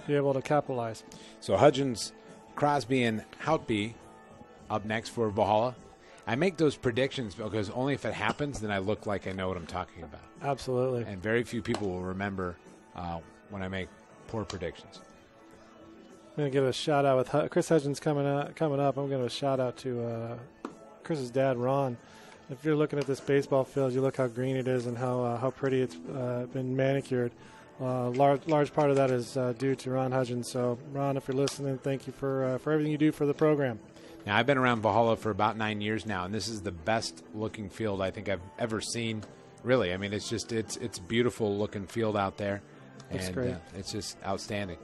be able to capitalize. So Hudgens, Crosby, and Houtby up next for Valhalla. I make those predictions because only if it happens, then I look like I know what I'm talking about. Absolutely. And very few people will remember when I make poor predictions. I'm going to give a shout out with Chris Hudgens coming up. I'm going to give a shout out to Chris's dad, Ron. If you're looking at this baseball field, you look how green it is and how pretty it's been manicured. Large part of that is due to Ron Hudgens. So, Ron, if you're listening, thank you for everything you do for the program. Now, I've been around Valhalla for about 9 years now, and this is the best-looking field I think I've ever seen. Really, I mean, it's a beautiful-looking field out there, and great. It's just outstanding.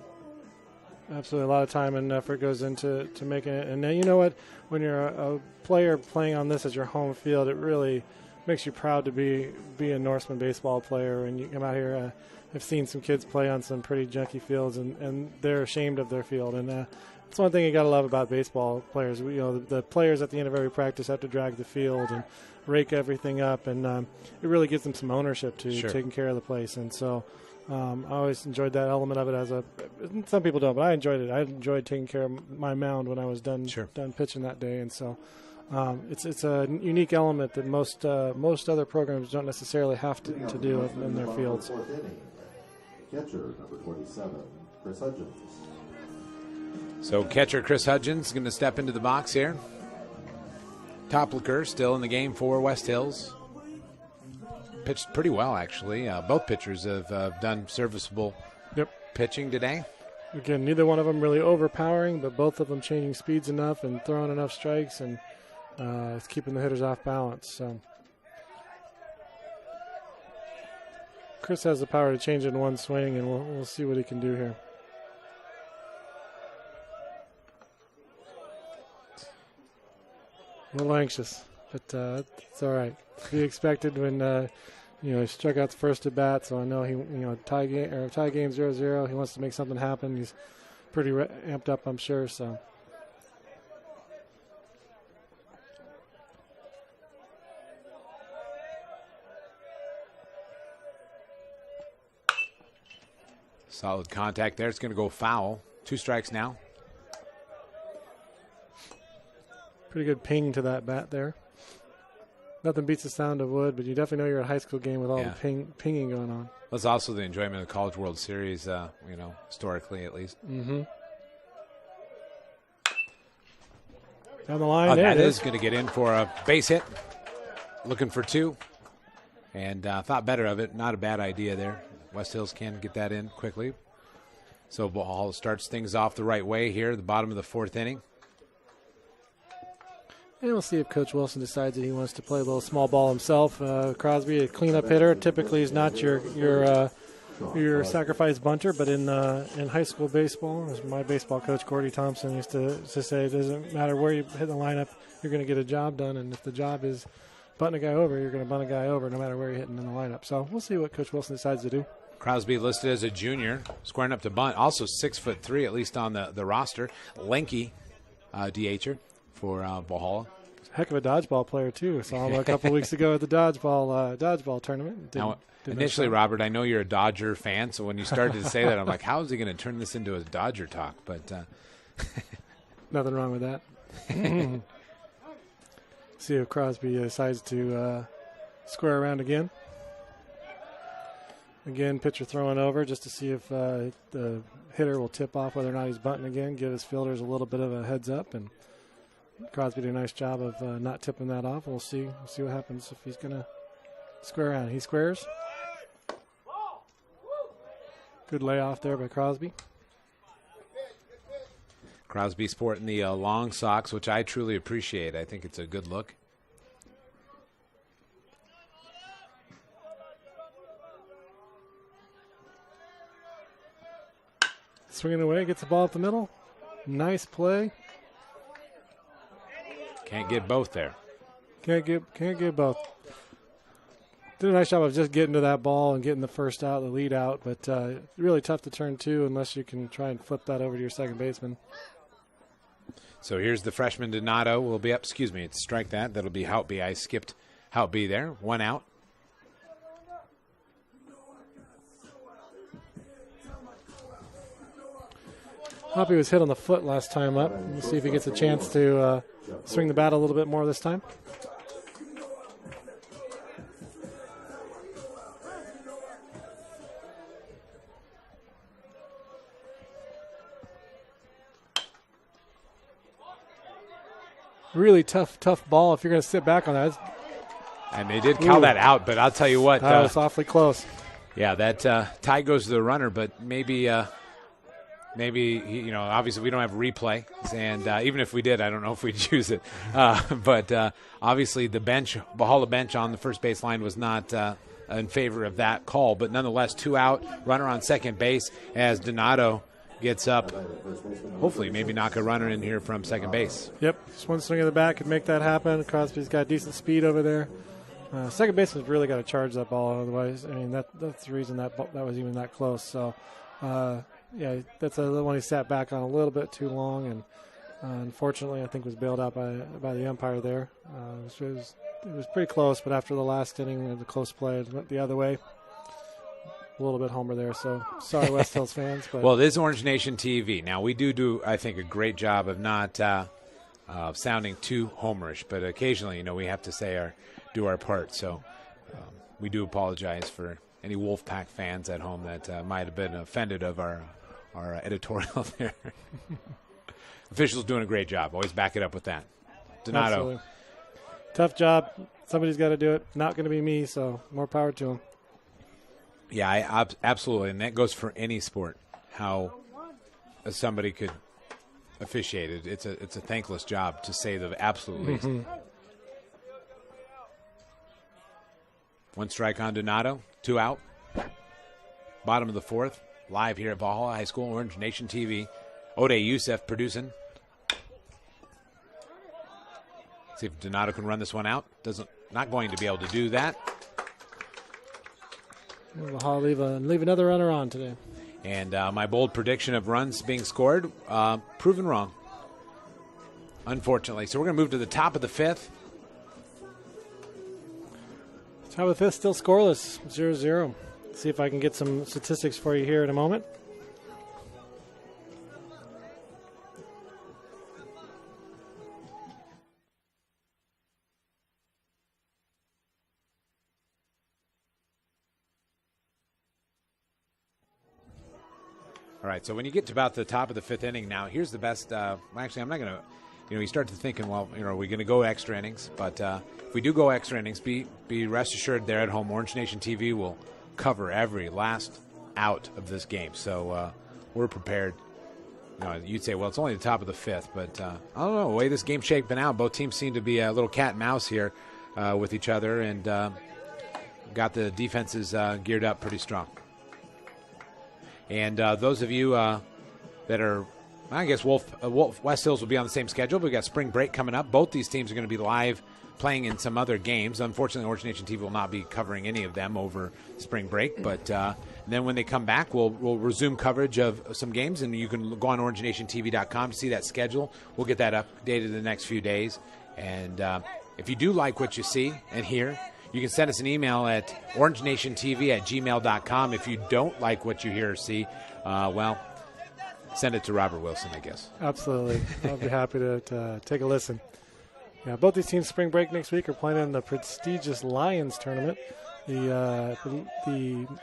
Absolutely, a lot of time and effort goes into making it. And then you know what? When you're a player playing on this as your home field, it really makes you proud to be a Norseman baseball player. And you come out here. I've seen some kids play on some pretty junky fields, and they're ashamed of their field. And it's one thing you got to love about baseball players. The players at the end of every practice have to drag the field and rake everything up, and it really gives them some ownership to taking care of the place. And so I always enjoyed that element of it. Some people don't, but I enjoyed it. I enjoyed taking care of my mound when I was done pitching that day, and so it's a unique element that most other programs don't necessarily have to do in their fields. Catcher number 27, Chris Hudgens. So catcher Chris Hudgens is going to step into the box here. Toplicker still in the game for West Hills. Pitched pretty well, actually. Both pitchers have done serviceable pitching today. Again, neither one of them really overpowering, but both of them changing speeds enough and throwing enough strikes, and it's keeping the hitters off balance. So Chris has the power to change it in one swing, and we'll see what he can do here. A little anxious, but it's all right. Be expected when he struck out the first at bat. So I know tie game 0-0. He wants to make something happen. He's pretty amped up, I'm sure. So. Solid contact there. It's going to go foul. 2 strikes now. Pretty good ping to that bat there. Nothing beats the sound of wood, but you definitely know you're at a high school game with all the pinging going on. That's also the enjoyment of the College World Series, historically at least. Mm-hmm. Down the line, that is going to get in for a base hit. Looking for 2. And thought better of it. Not a bad idea there. West Hills can get that in quickly. So Valhalla starts things off the right way here, the bottom of the 4th inning. And we'll see if Coach Wilson decides that he wants to play a little small ball himself. Crosby, a cleanup hitter, typically is not your sacrifice bunter, but in high school baseball, as my baseball coach Gordy Thompson used to say, it doesn't matter where you hit the lineup, you're going to get a job done, and if the job is butting a guy over, you're going to bunt a guy over no matter where you're hitting in the lineup. So we'll see what Coach Wilson decides to do. Crosby listed as a junior, squaring up to bunt. Also 6'3", at least on the roster. Lanky DHer for Valhalla. Heck of a dodgeball player, too. Saw him a couple weeks ago at the dodgeball tournament. Initially, Robert, I know you're a Dodger fan, so when you started to say that, I'm like, how is he going to turn this into a Dodger talk? But nothing wrong with that. See if Crosby decides to square around again. Again, pitcher throwing over just to see if the hitter will tip off whether or not he's bunting again, give his fielders a little bit of a heads up, and Crosby did a nice job of not tipping that off. We'll see what happens if he's going to square around. He squares. Good layoff there by Crosby. Crosby sporting the long socks, which I truly appreciate. I think it's a good look. Swinging away, gets the ball up the middle. Nice play. Can't get both there. Can't get both. Did a nice job of just getting to that ball and getting the first out, the lead out, but really tough to turn 2 unless you can try and flip that over to your second baseman. So here's the freshman Donato. Will be up. Excuse me, it's strike that. That'll be Houtby. I skipped Houtby there. 1 out. Hoppy was hit on the foot last time up. We'll see if he gets a chance to swing the bat a little bit more this time. Really tough ball if you're going to sit back on that. And they did count that out, but I'll tell you what. That was awfully close. Yeah, that tie goes to the runner, but maybe obviously we don't have replay, and even if we did, I don't know if we'd use it. But obviously the Valhalla bench on the first base line was not in favor of that call. But nonetheless, 2 out, runner on second base as Donato gets up. Hopefully, maybe knock a runner in here from second base. Yep, just one swing of the bat could make that happen. Crosby's got decent speed over there. Second baseman's really got to charge that ball, otherwise, I mean, that's the reason that was even that close. So, yeah, that's the one he sat back on a little bit too long, and unfortunately, I think was bailed out by the umpire there. It was pretty close, but after the last inning, the close play went the other way. A little bit homer there, so sorry, West Hills fans. But well, this is Orange Nation TV. Now, we do, I think, a great job of not sounding too homerish, but occasionally, we have to do our part. So we do apologize for any Wolfpack fans at home that might have been offended of our editorial there. Officials doing a great job. Always back it up with that. Donato. Absolutely. Tough job. Somebody's got to do it. Not going to be me, so more power to him. Yeah, absolutely, and that goes for any sport. How somebody could officiate it. It's a thankless job, to say the absolute least. Mm-hmm. 1 strike on Donato, 2 out. Bottom of the 4th, live here at Valhalla High School, Orange Nation TV. Ode Youssef producing. See if Donato can run this one out. Not going to be able to do that. Valhalla leave another runner on today. And my bold prediction of runs being scored, proven wrong, unfortunately. So we're going to move to the top of the 5th. Top of the 5th, still scoreless, 0-0. See if I can get some statistics for you here in a moment. All right, so when you get to about the top of the 5th inning now, here's the best. Actually, I'm not going to. You start to thinking, well, are we going to go extra innings? But if we do go extra innings, be rest assured there at home, Orange Nation TV will cover every last out of this game. So we're prepared. You'd say, well, it's only the top of the 5th, but I don't know. The way this game's shaping out, both teams seem to be a little cat and mouse here with each other, and got the defenses geared up pretty strong. And those of you that are, I guess West Hills will be on the same schedule. We've got spring break coming up. Both these teams are going to be live playing in some other games. Unfortunately, Orange Nation TV will not be covering any of them over spring break. But then when they come back, we'll resume coverage of some games, and you can go on OrangeNationTV.com to see that schedule. We'll get that updated in the next few days. And if you do like what you see and hear, you can send us an email at orangenationtv@gmail.com. If you don't like what you hear or see, send it to Robert Wilson, I guess. Absolutely. I'll be happy to take a listen. Yeah, both these teams spring break next week are playing in the prestigious Lions tournament. The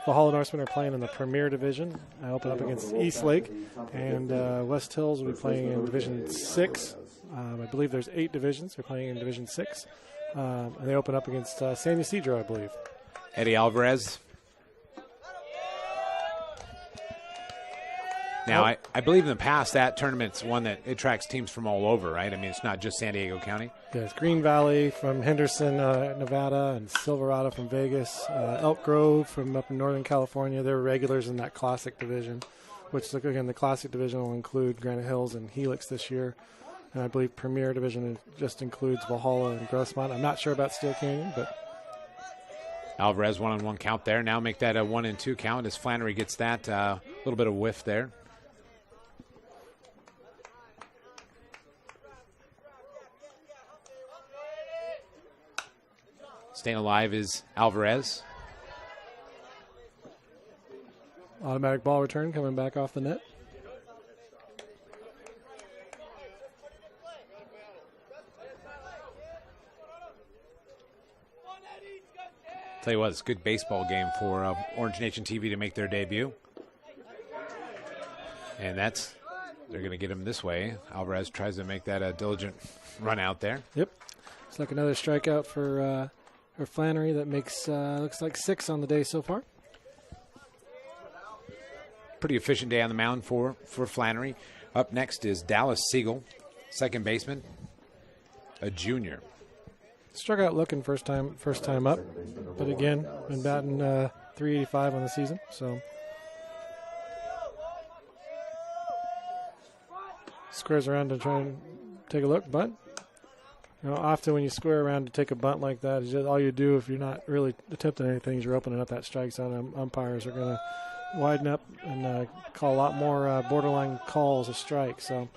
Valhalla Norsemen are playing in the Premier Division. I open up against Eastlake, and West Hills will be playing in Division 6. I believe there's 8 divisions. They're playing in Division 6. And they open up against San Ysidro, I believe. Eddie Alvarez. Now, I believe in the past that tournament's one that attracts teams from all over, right? I mean, it's not just San Diego County. Yeah, it's Green Valley from Henderson, Nevada, and Silverado from Vegas. Elk Grove from up in Northern California. They're regulars in that Classic Division, which, again, the Classic Division will include Granite Hills and Helix this year. And I believe Premier Division just includes Valhalla and Grossmont. I'm not sure about Steel Canyon, but Alvarez 1-on-1 count there. Now make that a 1-2 count as Flannery gets that. A little bit of whiff there. Staying alive is Alvarez. Automatic ball return coming back off the net. Tell you what, it's a good baseball game for Orange Nation TV to make their debut. And they're going to get him this way. Alvarez tries to make that a diligent run out there. Yep. It's like another strikeout for Flannery that makes, looks like 6 on the day so far. Pretty efficient day on the mound for Flannery. Up next is Dallas Siegel, second baseman, a junior. Struck out looking first time up, but again, been batting .385 on the season. So squares around to try and take a look, but often when you square around to take a bunt like that, is just all you do if you're not really attempting anything is you're opening up that strike zone. Umpires are going to widen up and call a lot more borderline calls a strike. So.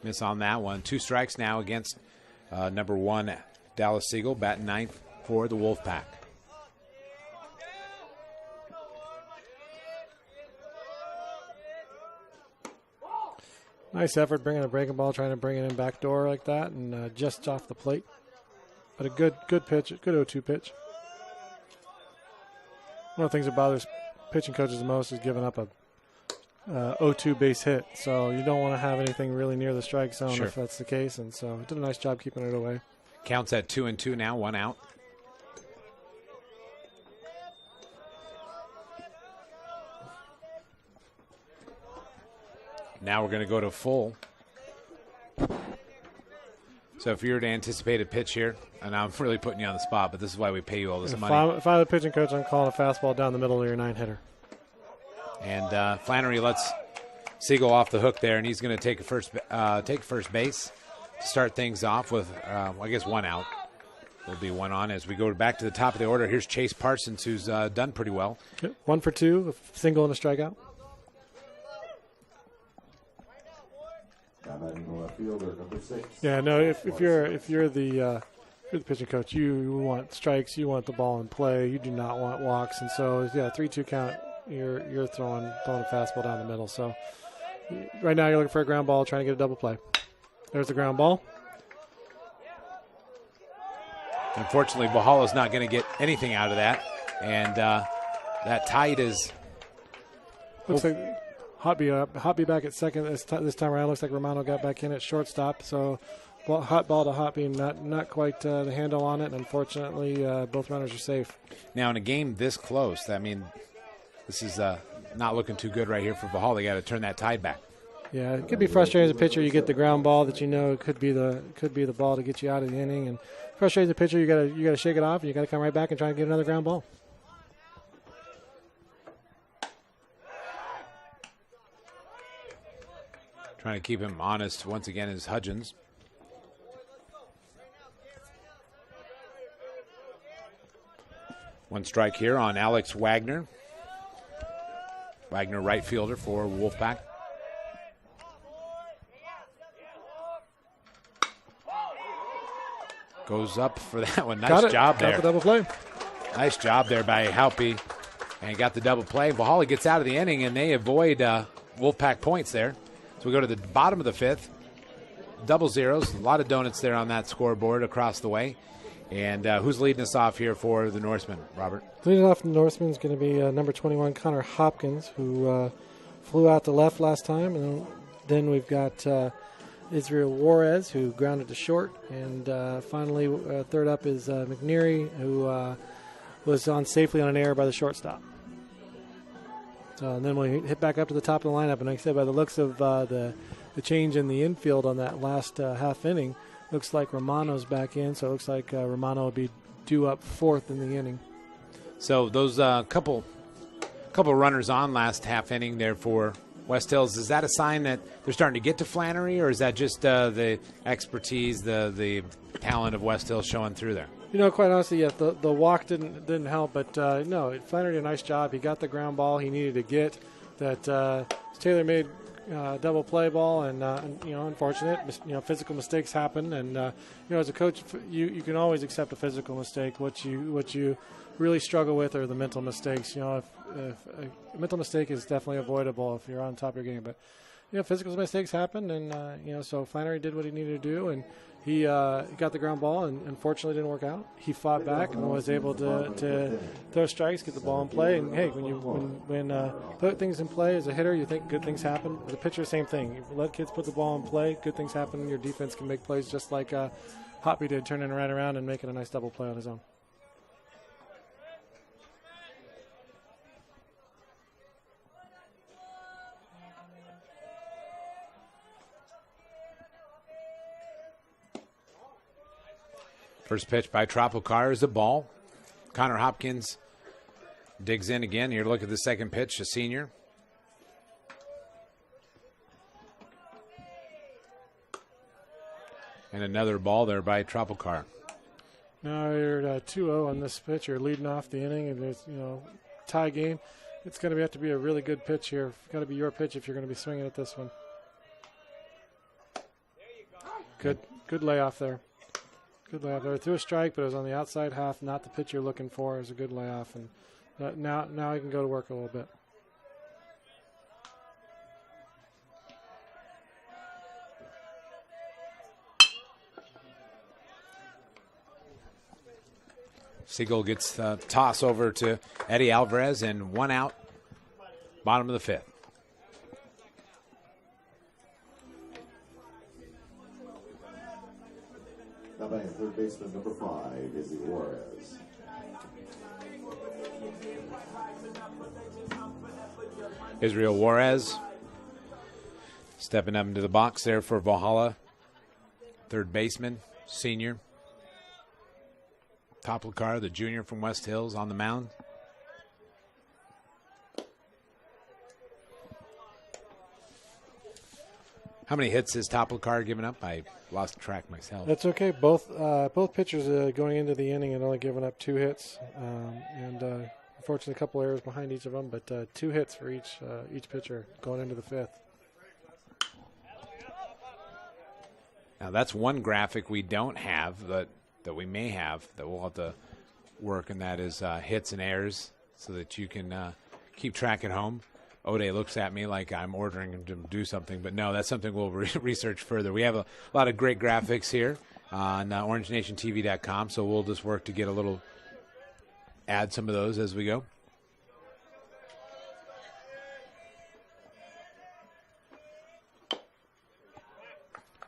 Miss on that one. 2 strikes now against number 1, Dallas Siegel, batting 9th for the Wolfpack. Nice effort bringing a breaking ball, trying to bring it in back door like that, and just off the plate. But a good pitch, good 0-2 pitch. One of the things that bothers pitching coaches the most is giving up a 0-2 base hit, so you don't want to have anything really near the strike zone. Sure. If that's the case, and so did a nice job keeping it away. Counts at 2-2 now, 1 out. Now we're going to go to full. So if you were to anticipate a pitch here, and I'm really putting you on the spot, but this is why we pay you all this money. If I'm the pitching coach, I'm calling a fastball down the middle of your 9-hitter. And Flannery lets Siegel off the hook there, and he's going to take first base to start things off with, I guess, 1 out. Will be 1 on as we go back to the top of the order. Here's Chase Parsons, who's done pretty well. Yep. 1 for 2, a single and a strikeout. Yeah, no. If you're the pitching coach, you want strikes, you want the ball in play, you do not want walks, and so 3-2 count. You're throwing a fastball down the middle. So right now you're looking for a ground ball, trying to get a double play. There's the ground ball. Unfortunately, Valhalla's not going to get anything out of that, and that tight is. Looks like Hotby back at second this time around. Looks like Romano got back in at shortstop. So hot ball to Hotby, not quite the handle on it. And unfortunately, both runners are safe. Now in a game this close, I mean, this is not looking too good right here for Valhalla. They got to turn that tide back. Yeah, it could be frustrating as a pitcher. You get the ground ball that you know could be the ball to get you out of the inning, and frustrating as a pitcher, you gotta shake it off, and you gotta come right back and try and get another ground ball. Trying to keep him honest once again is Hudgens. One strike here on Alex Wagner. Wagner, right fielder for Wolfpack. Goes up for that one. Nice job there. Got the double play. Nice job there by Halpy. And got the double play. Valhalla gets out of the inning, and they avoid Wolfpack points there. So we go to the bottom of the fifth. Double zeros. A lot of donuts there on that scoreboard across the way. And who's leading us off here for the Norsemen, Robert? Leading off the Norsemen is going to be number 21, Connor Hopkins, who flew out to left last time. And then we've got Israel Juarez, who grounded to short. And finally, third up is McNeary, who was on safely on an error by the shortstop. So and then we hit back up to the top of the lineup. And like I said, by the looks of the change in the infield on that last half inning, looks like Romano's back in. So it looks like Romano will be due up fourth in the inning. So those couple runners on last half inning there for West Hills, is that a sign that they're starting to get to Flannery, or is that just the expertise, the talent of West Hills showing through there? You know, quite honestly, yeah, the walk didn't help, but no, Flannery did a nice job. He got the ground ball he needed to get. That Taylor made double play ball, and you know, unfortunate, physical mistakes happen, and as a coach, you can always accept a physical mistake. What you really struggle with are the mental mistakes. If a mental mistake is definitely avoidable if you're on top of your game, but physical mistakes happen, and so Flannery did what he needed to do, and he got the ground ball, and unfortunately didn't work out. He fought back and was able to throw strikes, get the ball in play. And hey, when put things in play as a hitter, you think good things happen. As a pitcher, same thing. You let kids put the ball in play, good things happen. Your defense can make plays just like Hoppy did, turning right around and making a nice double play on his own. First pitch by Tropicar is a ball. Connor Hopkins digs in again. Here, look at the second pitch, a senior. And another ball there by Tropicar. Now you're at 2-0 on this pitch. You're leading off the inning, and there's tie game. It's going to have to be a really good pitch here. It's got to be your pitch if you're going to be swinging at this one. Good layoff there. Good layoff there. Threw a strike, but it was on the outside half, not the pitch you're looking for. It was a good layoff, and now he can go to work a little bit. Siegel gets the toss over to Eddie Alvarez, and one out, bottom of the fifth. Now batting third baseman number 5 is Juarez. Israel Juarez stepping up into the box there for Valhalla. Third baseman, senior. Toplicar, the junior from West Hills, on the mound. How many hits has Toplicar given up? I lost track myself. That's okay. Both pitchers going into the inning had only given up 2 hits, and unfortunately a couple errors behind each of them, but 2 hits for each pitcher going into the fifth. Now that's one graphic we don't have that we may have that we'll have to work, and that is hits and errors, so that you can keep track at home. Ode looks at me like I'm ordering him to do something, but no, that's something we'll research further. We have a lot of great graphics here on OrangeNationTV.com, so we'll just work to get add some of those as we go.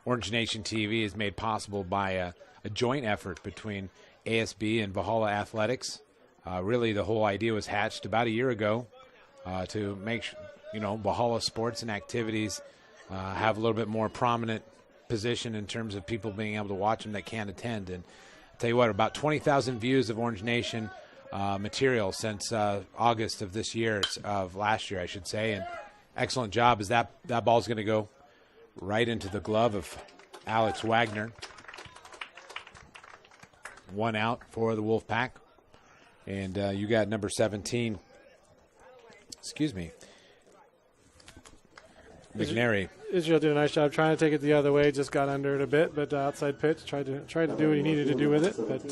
Orange Nation TV is made possible by a joint effort between ASB and Valhalla Athletics. Really, the whole idea was hatched about a year ago to make Valhalla sports and activities have a little bit more prominent position in terms of people being able to watch them that can't attend. And I'll tell you what, about 20,000 views of Orange Nation material since August of this year, of last year, I should say. And excellent job, as that ball's going to go right into the glove of Alex Wagner. 1 out for the Wolfpack. And you got number 17, McNary. Israel did a nice job trying to take it the other way. Just got under it a bit, but outside pitch tried to do what he needed to do with it, but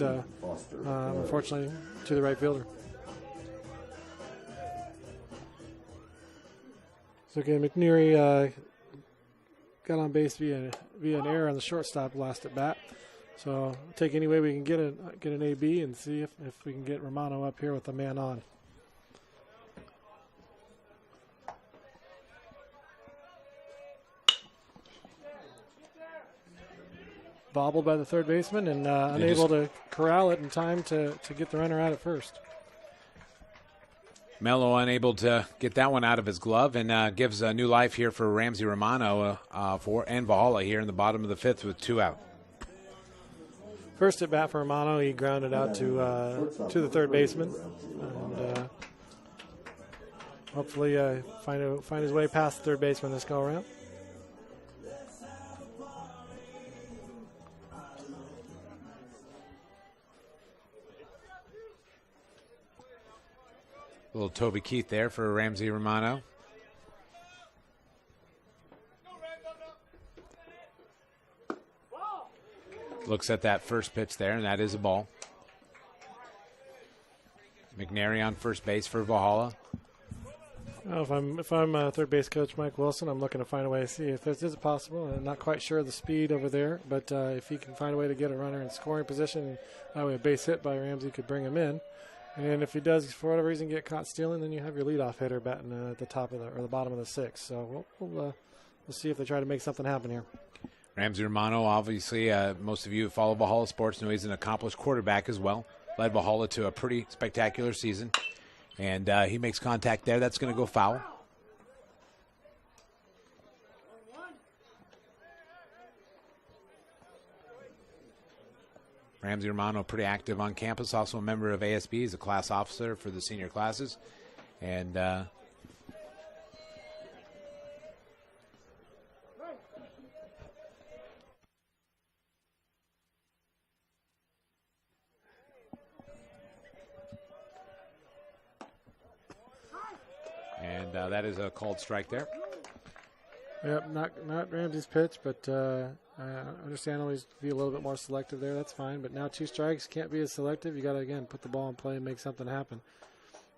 unfortunately to the right fielder. So again, McNary got on base via an error on the shortstop last at bat. So take any way we can get an AB and see if we can get Romano up here with the man on. Bobbled by the third baseman and unable to corral it in time to get the runner out at first. Mello unable to get that one out of his glove, and gives a new life here for Ramsey Romano and Valhalla here in the bottom of the fifth with 2 out. First at bat for Romano, he grounded out to the third baseman, and hopefully find his way past the third baseman this go around. A little Toby Keith there for Ramsey Romano. Looks at that first pitch there, and that is a ball. McNary on first base for Valhalla. Well, if I'm third base coach Mike Wilson, I'm looking to find a way to see if this is possible. I'm not quite sure of the speed over there, but if he can find a way to get a runner in scoring position, that way a base hit by Ramsey could bring him in. And if he does, for whatever reason, get caught stealing, then you have your leadoff hitter batting at the top of the bottom of the sixth. So we'll see if they try to make something happen here. Ramsey Romano, obviously, most of you who follow Valhalla sports know he's an accomplished quarterback as well. Led Valhalla to a pretty spectacular season. And he makes contact there. That's going to go foul. Ramsey Romano, pretty active on campus, also a member of ASB. He's a class officer for the senior classes. And that is a called strike there. Yep, not Ramsey's pitch, but I understand always be a little bit more selective there. That's fine, but now 2 strikes, can't be as selective. You got to, again, put the ball in play and make something happen.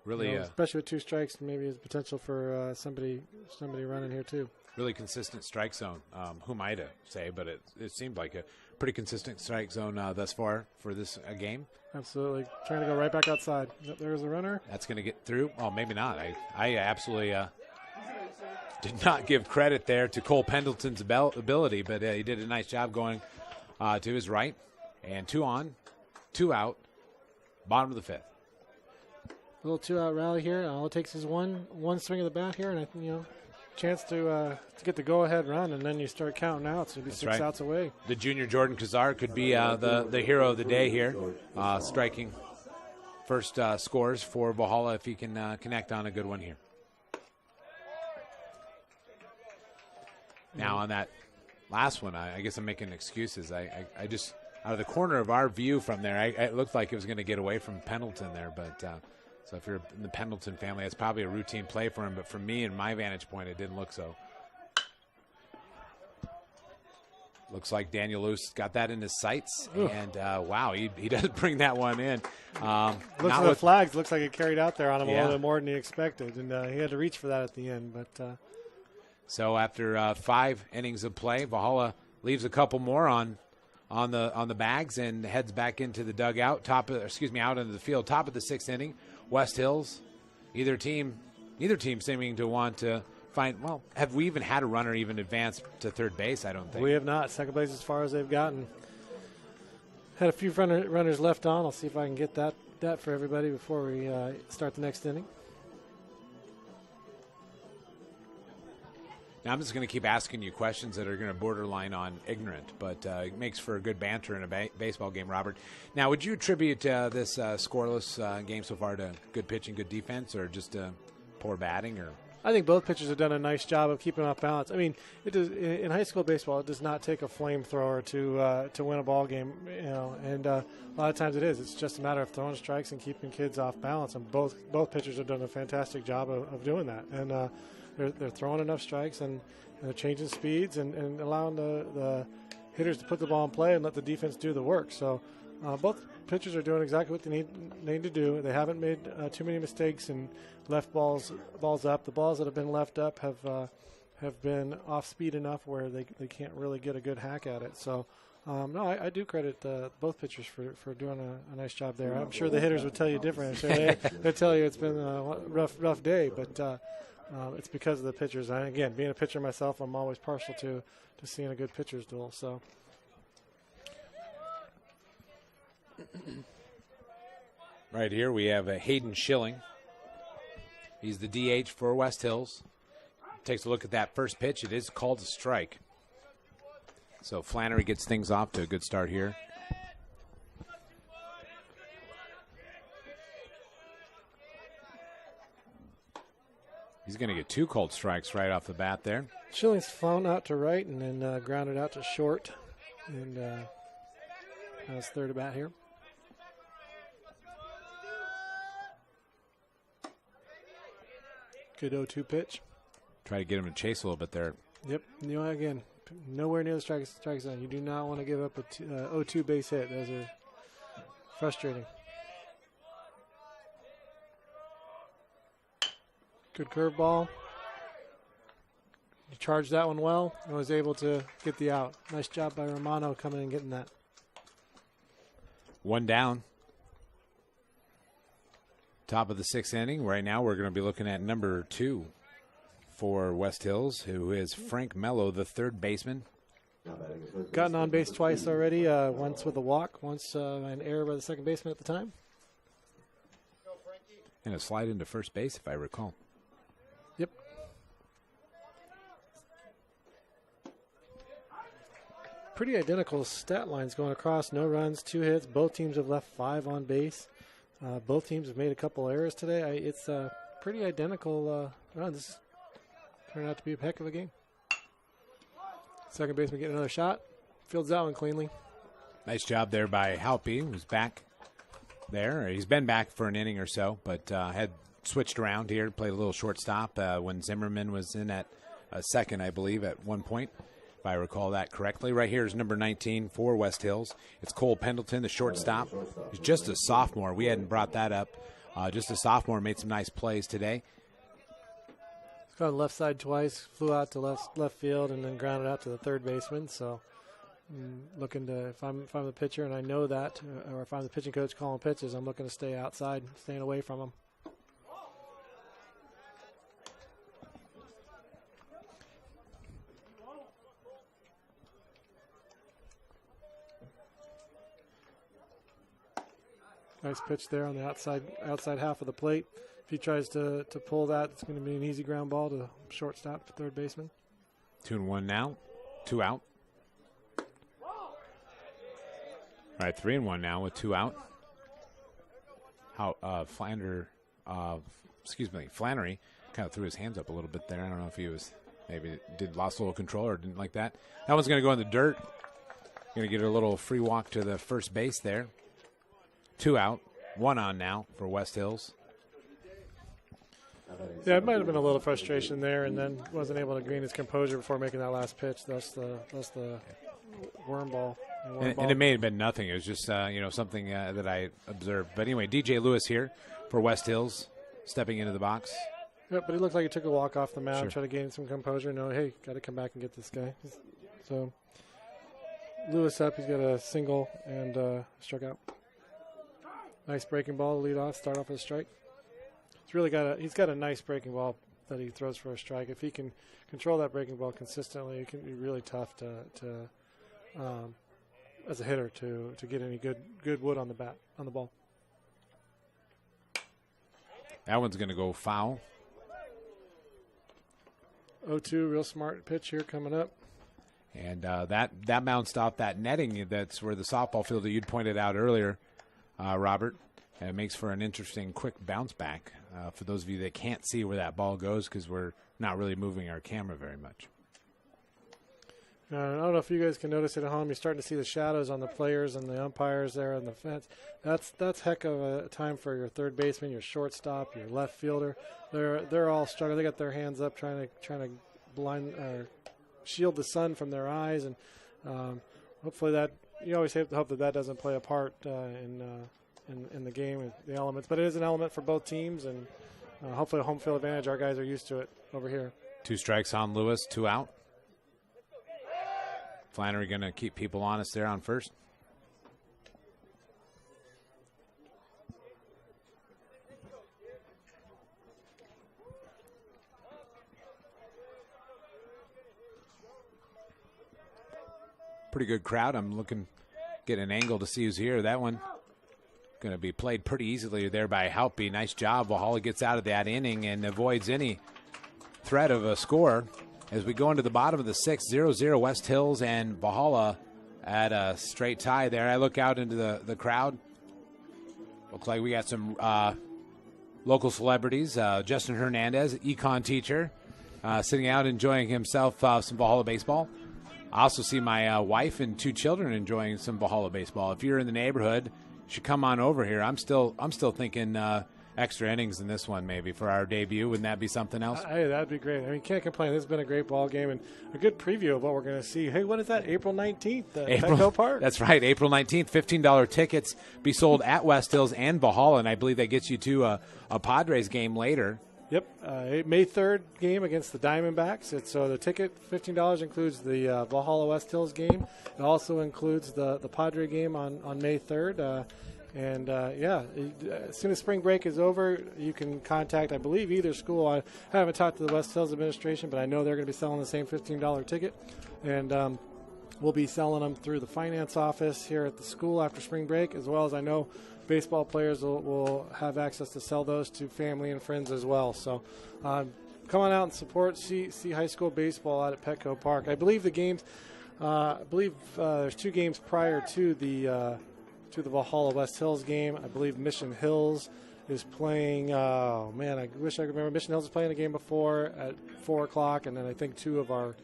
Really, especially with 2 strikes, maybe there's potential for somebody running here too. Really consistent strike zone. Who might I say, but it seemed like a pretty consistent strike zone thus far for this game. Absolutely. Trying to go right back outside. Yep, there's a runner. That's going to get through. Oh, maybe not. I absolutely did not give credit there to Cole Pendleton's ability, but he did a nice job going to his right. And 2 on, 2 out, bottom of the fifth. A little 2-out rally here. All it takes is one swing of the bat here, and I think, chance to get the go-ahead run, and then you start counting out. So you'll be That's 6 right. outs away. The junior Jordan Kazar could be the hero of the day here, striking first scores for Valhalla if he can connect on a good one here. Now on that last one, I guess I'm making excuses. I just, out of the corner of our view from there, it looked like it was going to get away from Pendleton there, but so if you're in the Pendleton family, it's probably a routine play for him, but for me and my vantage point, it didn't look so. Looks like Daniel Luce got that in his sights, and wow, he does bring that one in. Looks at the flags. Looks like it carried out there on him a Yeah. little bit more than he expected, and he had to reach for that at the end. But so after 5 innings of play, Valhalla leaves a couple more on the bags and heads back into the dugout. Out into the field. Top of the 6th inning. West Hills, neither team seeming to want to have we even had a runner even advance to third base? I don't think. We have not. Second base as far as they've gotten. Had a few runners left on. I'll see if I can get that for everybody before we start the next inning. Now, I'm just going to keep asking you questions that are going to borderline on ignorant, but it makes for a good banter in a baseball game, Robert. Now, would you attribute this scoreless game so far to good pitching, good defense, or just poor batting? Or I think both pitchers have done a nice job of keeping off balance. I mean, it does, in high school baseball, it does not take a flamethrower to win a ball game, and a lot of times it is. It's just a matter of throwing strikes and keeping kids off balance, and both pitchers have done a fantastic job of doing that. And they're throwing enough strikes and they're changing speeds and allowing the hitters to put the ball in play and let the defense do the work. So both pitchers are doing exactly what they need to do. They haven't made too many mistakes and left balls up. The balls that have been left up have been off speed enough where they can't really get a good hack at it. So no, I do credit both pitchers for doing a nice job there. I'm sure the hitters would tell you different. They tell you it's been a rough day, but it's because of the pitchers. And again, being a pitcher myself, I'm always partial to seeing a good pitcher's duel. So. Right here we have Hayden Schilling. He's the DH for West Hills. Takes a look at that first pitch. It is called a strike. So Flannery gets things off to a good start here. He's going to get 2 called strikes right off the bat there. Schilling's flown out to right and then grounded out to short. And his third at bat here. Good 0-2 pitch. Try to get him to chase a little bit there. Yep. Again, nowhere near the strike zone. You do not want to give up a 0-2 base hit. Those are frustrating. Good curveball. He charged that one well and was able to get the out. Nice job by Romano coming and getting that. 1 down. Top of the 6th inning. Right now we're going to be looking at number 2 for West Hills, who is Frank Mello, the third baseman. Gotten on base twice already, once with a walk, once an error by the second baseman at the time. And a slide into first base, if I recall. Yep. Pretty identical stat lines going across. No runs, 2 hits. Both teams have left 5 on base. Both teams have made a couple errors today. It's pretty identical run. This turned out to be a heck of a game. Second baseman getting another shot. Fields that one cleanly. Nice job there by Halpe, who's back there. He's been back for an inning or so, but had switched around here, played a little shortstop when Zimmerman was in at second, I believe, at one point, if I recall that correctly. Right here is number 19 for West Hills. It's Cole Pendleton, the shortstop. He's just a sophomore. We hadn't brought that up. Just a sophomore, made some nice plays today. He's gone left side twice, flew out to left field, and then grounded out to the third baseman. So looking to, if I'm the pitcher and I know that, or if I'm the pitching coach calling pitches, I'm looking to stay outside, staying away from him. Nice pitch there on the outside half of the plate. If he tries to pull that, it's going to be an easy ground ball to shortstop, third baseman. 2-1 now. 2 out. All right, 3-1 now with 2 out. Flannery kind of threw his hands up a little bit there. I don't know if he was lost a little control or didn't like that. That one's going to go in the dirt. Going to get a little free walk to the first base there. 2 out, 1 on now for West Hills. Yeah, it might have been a little frustration there, and then wasn't able to gain his composure before making that last pitch. That's the worm ball. And it may have been nothing. It was just something that I observed. But anyway, DJ Lewis here for West Hills, stepping into the box. Yeah, but he looked like he took a walk off the mound, Sure. try to gain some composure. No, hey, got to come back and get this guy. So Lewis up. He's got a single and struck out. Nice breaking ball to lead off. Start off with a strike. He's got a nice breaking ball that he throws for a strike. If he can control that breaking ball consistently, it can be really tough to as a hitter to get any good wood on the ball. That one's going to go foul. 0-2, real smart pitch here coming up. And that bounced off that netting. That's where the softball field that you'd pointed out earlier, Robert. And it makes for an interesting quick bounce back for those of you that can't see where that ball goes because we're not really moving our camera very much. I don't know if you guys can notice it at home. You're starting to see the shadows on the players and the umpires there on the fence. That's heck of a time for your third baseman, your shortstop, your left fielder. They're all struggling. They got their hands up trying to blind or shield the sun from their eyes, and hopefully that you always have to hope that doesn't play a part in the game, the elements. But it is an element for both teams, and hopefully a home field advantage. Our guys are used to it over here. 2 strikes on Lewis, 2 out. Flannery going to keep people honest there on first. Pretty good crowd. I'm looking, get an angle to see who's here. That one going to be played pretty easily there by Halpy. Nice job. Valhalla gets out of that inning and avoids any threat of a score. As we go into the bottom of the 6th, 0-0 West Hills and Valhalla at a straight tie there. I look out into the crowd. Looks like we got some local celebrities. Justin Hernandez, econ teacher, sitting out enjoying himself some Valhalla baseball. I also see my wife and 2 children enjoying some Valhalla baseball. If you're in the neighborhood, you should come on over here. I'm still thinking extra innings in this one maybe for our debut. Wouldn't that be something else? Hey, that'd be great. I mean, can't complain. This has been a great ball game and a good preview of what we're going to see. Hey, what is that? April 19th at Petco Park. That's right. April 19th. $15 tickets be sold at West Hills and Valhalla, and I believe that gets you to a Padres game later. Yep, May 3rd game against the Diamondbacks. So the ticket, $15, includes the Valhalla West Hills game. It also includes the Padre game on May 3rd. As soon as spring break is over, you can contact, I believe, either school. I haven't talked to the West Hills administration, but I know they're going to be selling the same $15 ticket. And we'll be selling them through the finance office here at the school after spring break, as well as I know baseball players will have access to sell those to family and friends as well. So come on out and support, see high school baseball out at Petco Park. I believe the games, there's 2 games prior to the Valhalla West Hills game. I believe Mission Hills is playing. Oh man, I wish I could remember. Mission Hills is playing a game before at 4 o'clock, and then I think 2 of our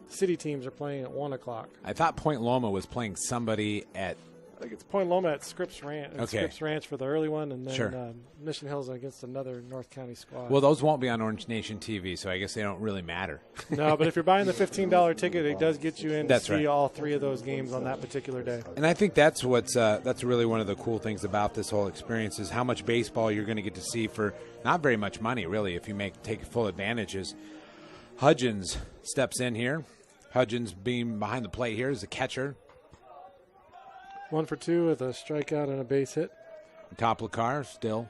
city teams are playing at 1 o'clock. I thought Point Loma was playing somebody at. I think it's Point Loma at Scripps Ranch. Okay. Scripps Ranch for the early one, and then Sure. Mission Hills against another North County squad. Well, those won't be on Orange Nation TV, so I guess they don't really matter. No, but if you're buying the $15 ticket, it does get you in to That's see right. all 3 of those games on that particular day. And I think that's that's really one of the cool things about this whole experience is how much baseball you're going to get to see for not very much money, really, if you take full advantages. Hudgens steps in here. Hudgens being behind the plate here is the catcher. 1 for 2 with a strikeout and a base hit. Top Lacar still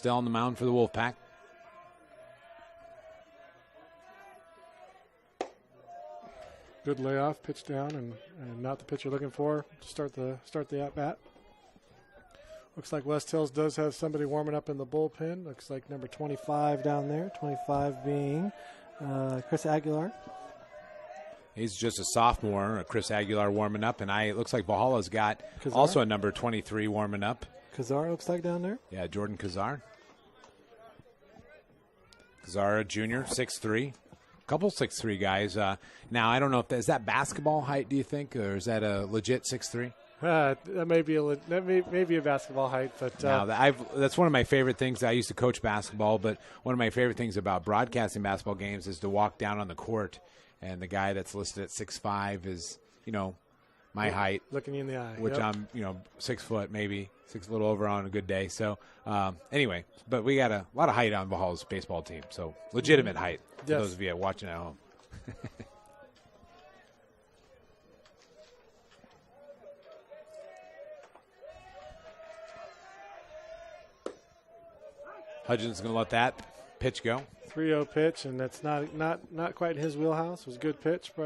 on the mound for the Wolfpack. Good layoff, pitch down, and not the pitch you're looking for to start the at bat. Looks like West Hills does have somebody warming up in the bullpen. Looks like number 25 down there. 25 being Chris Aguilar. He's just a sophomore, Chris Aguilar warming up, and it looks like Valhalla's got Kazar? also a number 23 warming up. Kazar looks like down there. Yeah, Jordan Kazar. Kazar, junior, 6'3". Couple 6'3" guys. Now, I don't know if is that basketball height, do you think, or is that a legit 6'3"? That may be a basketball height, but Now, that's one of my favorite things. I used to coach basketball, but one of my favorite things about broadcasting basketball games is to walk down on the court, and the guy that's listed at 6'5" is, my height. Looking you in the eye. Which Yep. I'm, 6 foot, maybe 6 a little over on a good day. So anyway, but we got a lot of height on Valhalla's baseball team. So legitimate height for Yes. those of you watching at home. Hudgens going to let that pitch go. 3-0 pitch, and that's not quite his wheelhouse. It was a good pitch by.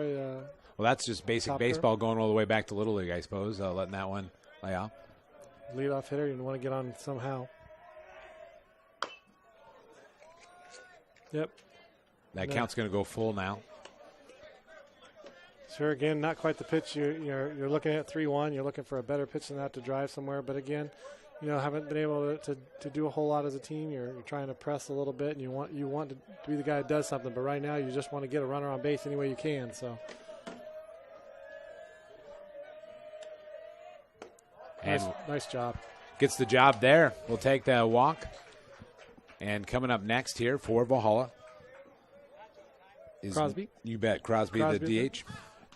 Well, that's just basic baseball going all the way back to Little League, I suppose, letting that one lay off. Leadoff hitter, you want to get on somehow. Yep. That count's going to go full now. Sure, again, not quite the pitch you're looking at. 3-1. You're looking for a better pitch than that to drive somewhere. But again, haven't been able to do a whole lot as a team. You're trying to press a little bit, and you want to be the guy that does something. But right now, you just want to get a runner on base any way you can. So. Nice job. Gets the job there. We'll take the walk. And coming up next here for Valhalla is Crosby. You bet, Crosby the DH.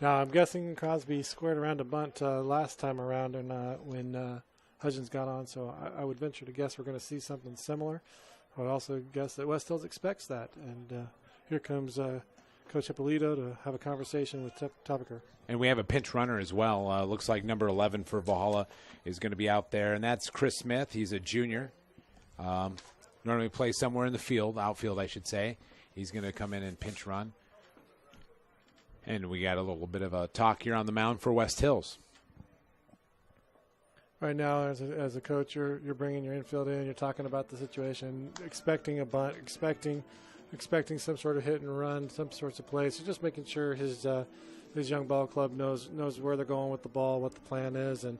Now, I'm guessing Crosby squared around a bunt last time around and when Hudgens got on, so I would venture to guess we're going to see something similar. I would also guess that West Hills expects that. And here comes Coach Hippolito to have a conversation with Topiker. And we have a pinch runner as well. Looks like number 11 for Valhalla is going to be out there, and that's Chris Smith. He's a junior. Normally plays somewhere in the field, outfield, I should say. He's going to come in and pinch run. And we got a little bit of a talk here on the mound for West Hills. Right now, as a coach, you're bringing your infield in. You're talking about the situation, expecting a bunt, expecting some sort of hit and run, some sorts of plays. So just making sure his young ball club knows where they're going with the ball, what the plan is, and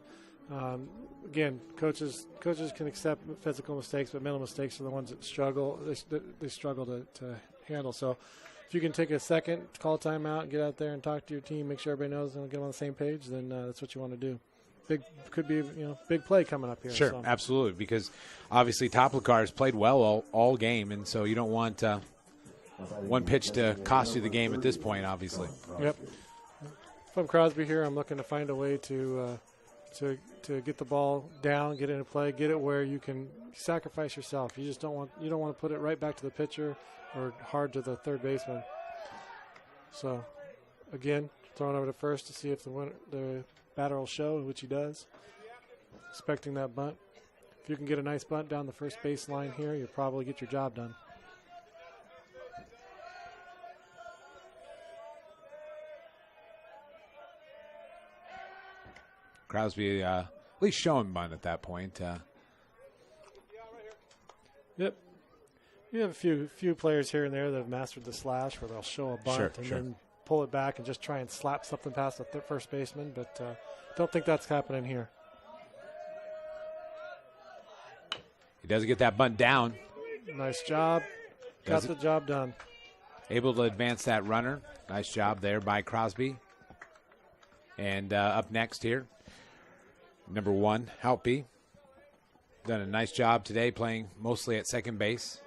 again, coaches can accept physical mistakes, but mental mistakes are the ones that struggle. They struggle to handle. So if you can take a second, call a timeout, get out there and talk to your team, make sure everybody knows and get on the same page, then that's what you want to do. Could be big play coming up here. Sure, so. Absolutely, because obviously Toplicar has played well all game, and so you don't want one pitch to cost you the game at this point, obviously. Yep. If I'm Crosby here, I'm looking to find a way to get the ball down, get into play, get it where you can sacrifice yourself. You just don't want to put it right back to the pitcher or hard to the third baseman. So, again, throwing over to first to see if the batter will show, which he does. Expecting that bunt. If you can get a nice bunt down the first baseline here, you'll probably get your job done. Crosby at least showing bunt at that point. Yep. You have a few players here and there that have mastered the slash where they'll show a bunt then pull it back and just try and slap something past the first baseman, but don't think that's happening here. He doesn't get that bunt down. Nice job. Got the job done. Able to advance that runner. Nice job there by Crosby. And up next here, number 1, Halpy. Done a nice job today playing mostly at second base.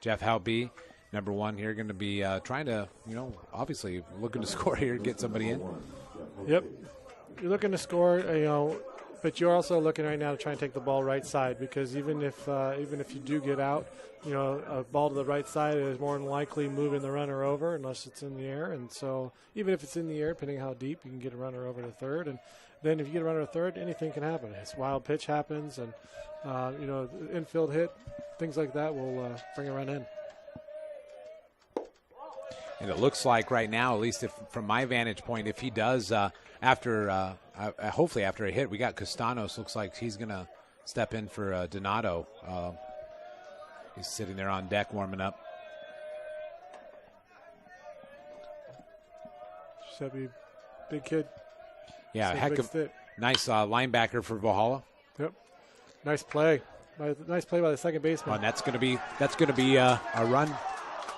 Jeff Halpy, number 1 here, going to be trying to, obviously looking to score here, get somebody in. Yep. You're looking to score, but you're also looking right now to try and take the ball right side, because even if you do get out, a ball to the right side is more than likely moving the runner over unless it's in the air. And so even if it's in the air, depending on how deep, you can get a runner over to third. And then if you get a runner to third, anything can happen. This wild pitch happens, and infield hit, things like that will bring a run in. And it looks like right now, at least from my vantage point, if he does hopefully after a hit, we got Costanos. Looks like he's going to step in for Donato. He's sitting there on deck warming up. Chevy, big kid. Yeah, heck of nice linebacker for Valhalla. Yep, nice play. Nice play by the second baseman. And that's going to be a run.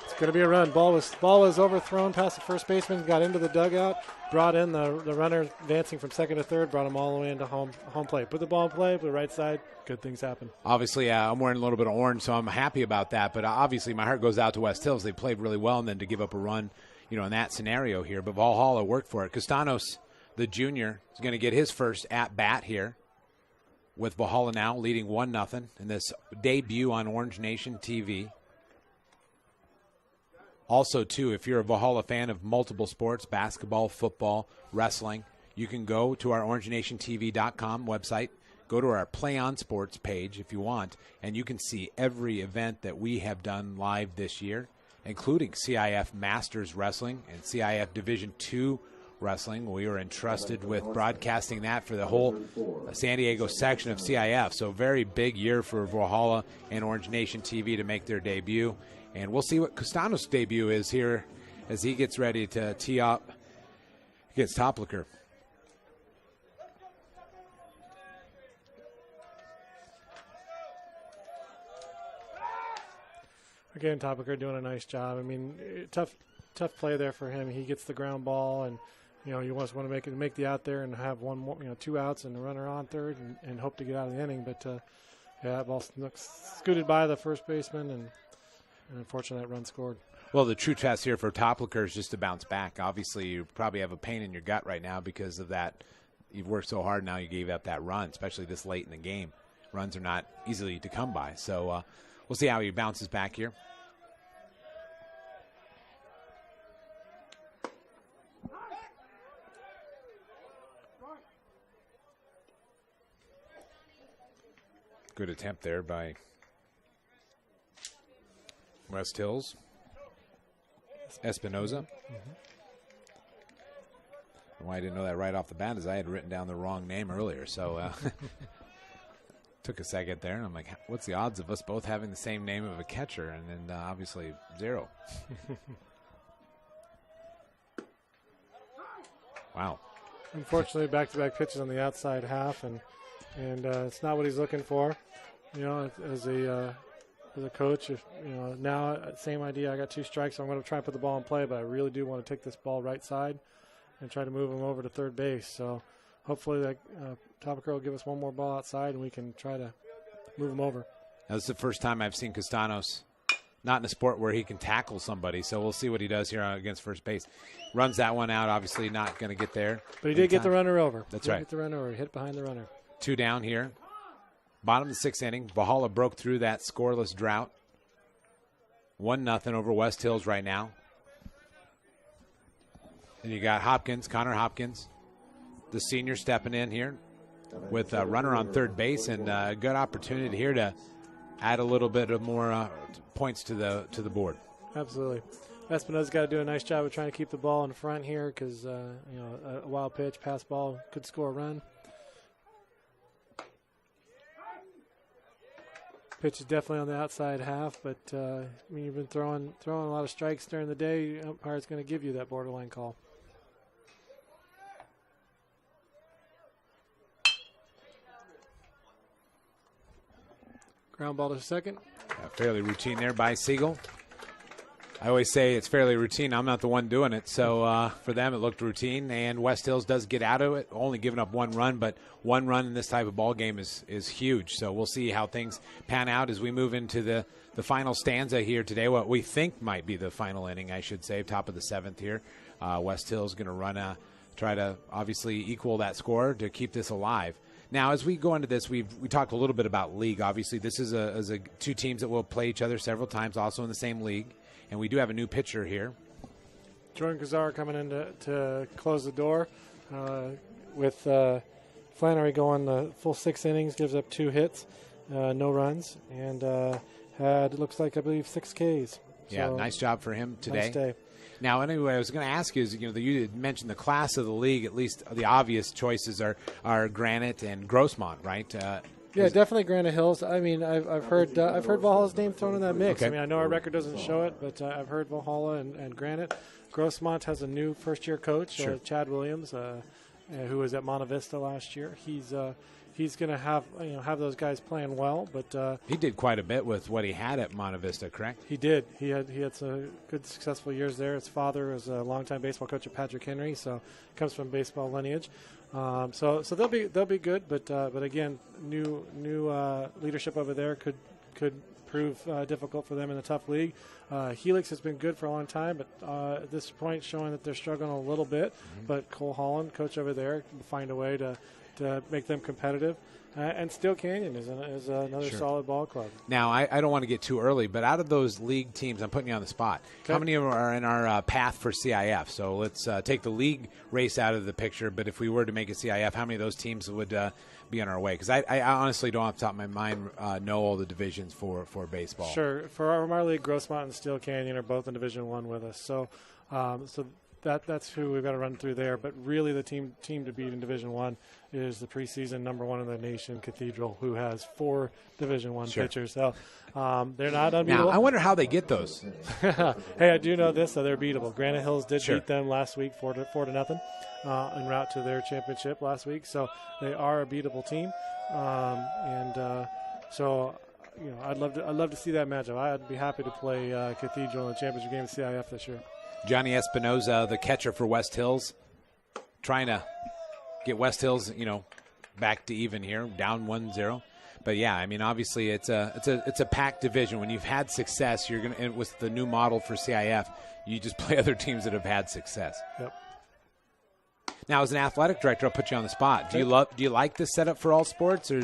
It's going to be a run. Ball was overthrown past the first baseman, got into the dugout, brought in the runner advancing from second to third, brought him all the way into home plate. Put the ball in play, put the right side, good things happen. Obviously, I'm wearing a little bit of orange, so I'm happy about that. But obviously, my heart goes out to West Hills. They played really well, and then to give up a run, in that scenario here. But Valhalla worked for it. Costanos, the junior, is going to get his first at-bat here with Valhalla now leading 1-0 in this debut on Orange Nation TV. Also, too, if you're a Valhalla fan of multiple sports, basketball, football, wrestling, you can go to our OrangeNationTV.com website, go to our Play on Sports page if you want, and you can see every event that we have done live this year, including CIF Masters Wrestling and CIF Division II Wrestling. We were entrusted with broadcasting that for the whole San Diego section of CIF. So very big year for Valhalla and Orange Nation TV to make their debut. And we'll see what Castanos' debut is here as he gets ready to tee up against Toplicker. Again, Topiker doing a nice job. I mean, tough play there for him. He gets the ground ball, and you just want to make the out there and have one more, 2 outs and a runner on third, and hope to get out of the inning. But that ball scooted by the first baseman, and unfortunately that run scored. Well, the true test here for Toplicker is just to bounce back. Obviously, you probably have a pain in your gut right now because of that. You've worked so hard now. You gave up that run, especially this late in the game. Runs are not easily to come by, so. We'll see how he bounces back here. Good attempt there by West Hills. Espinoza. Why I didn't know that right off the bat is I had written down the wrong name earlier, so took a second there, and I'm like, what's the odds of us both having the same name of a catcher? And then obviously 0. Wow. Unfortunately, back-to-back pitches on the outside half, and it's not what he's looking for. As a coach, now same idea. I got 2 strikes, so I'm going to try and put the ball in play, but I really do want to take this ball right side and try to move him over to third base. So hopefully that Topiker will give us one more ball outside, and we can try to move him over. Now, this is the first time I've seen Castanos not in a sport where he can tackle somebody, so we'll see what he does here against first base. Runs that one out, obviously not going to get there. But he did get the runner over. That's right. Get the runner over. He hit behind the runner. 2 down here. Bottom of the 6th inning. Valhalla broke through that scoreless drought. 1-0 over West Hills right now. And you got Connor Hopkins, the senior, stepping in here with a runner on third base, and a good opportunity here to add a little bit of more points to the board. Absolutely. Espinoza's got to do a nice job of trying to keep the ball in front here because a wild pitch, pass ball could score a run. Pitch is definitely on the outside half, but you've been throwing a lot of strikes during the day. Umpire's going to give you that borderline call. Ground ball to second. Fairly routine there by Siegel. I always say it's fairly routine. I'm not the one doing it. So for them, it looked routine. And West Hills does get out of it, only giving up 1 run. But 1 run in this type of ball game is huge. So we'll see how things pan out as we move into the final stanza here today. What we think might be the final inning, I should say, top of the 7th here. West Hills going to run try to obviously equal that score to keep this alive. Now, as we go into this, we talked a little bit about league. Obviously, this is a 2 teams that will play each other several times, also in the same league. And we do have a new pitcher here. Jordan Kazar coming in to close the door with Flannery going the full 6 innings, gives up 2 hits, no runs, and had, looks like, I believe, 6 Ks. Yeah, So, nice job for him today. Nice day. Now, anyway, I was going to ask you, you had mentioned the class of the league. At least the obvious choices are Granite and Grossmont, right? Yeah, definitely Granite Hills. I mean, I've heard Valhalla's name thrown in that mix. Okay. I mean, I know our record doesn't show it, but I've heard Valhalla and Granite. Grossmont has a new first-year coach, Sure. Chad Williams, who was at Monte Vista last year. He's going to have those guys playing well, but he did quite a bit with what he had at Monte Vista, correct? he did. He had some good, successful years there. His father was a longtime baseball coach at Patrick Henry, so comes from baseball lineage. So they'll be good, but again, new leadership over there could prove difficult for them in a tough league. Helix has been good for a long time, but at this point showing that they're struggling a little bit. Mm-hmm. But Cole Holland, coach over there, can find a way to to make them competitive. And Steel Canyon is another solid ball club. Now, I don't want to get too early, but out of those league teams, I'm putting you on the spot. Okay. How many of them are in our path for CIF? So let's take the league race out of the picture, but if we were to make a CIF, how many of those teams would be on our way? Because I honestly don't off the top of my mind know all the divisions for baseball. Sure. For our league, Grossmont and Steel Canyon are both in Division I with us. So that's who we've got to run through there. But really the team to beat in Division I is the preseason number 1 in the nation, Cathedral, who has 4 Division I pitchers. So they're not unbeatable. Now, I wonder how they get those. Hey, I do know this, so they're beatable. Granite Hills did beat them last week 4-0 en route to their championship last week. So they are a beatable team. So I'd love to see that matchup. I'd be happy to play Cathedral in the championship game of CIF this year. Johnny Espinoza, the catcher for West Hills, trying to get West Hills, back to even here, down 1-0. But yeah, I mean, obviously it's a packed division. When you've had success, you're gonna. And with the new model for CIF, you just play other teams that have had success. Yep. Now, as an athletic director, I'll put you on the spot. Do you like this setup for all sports, or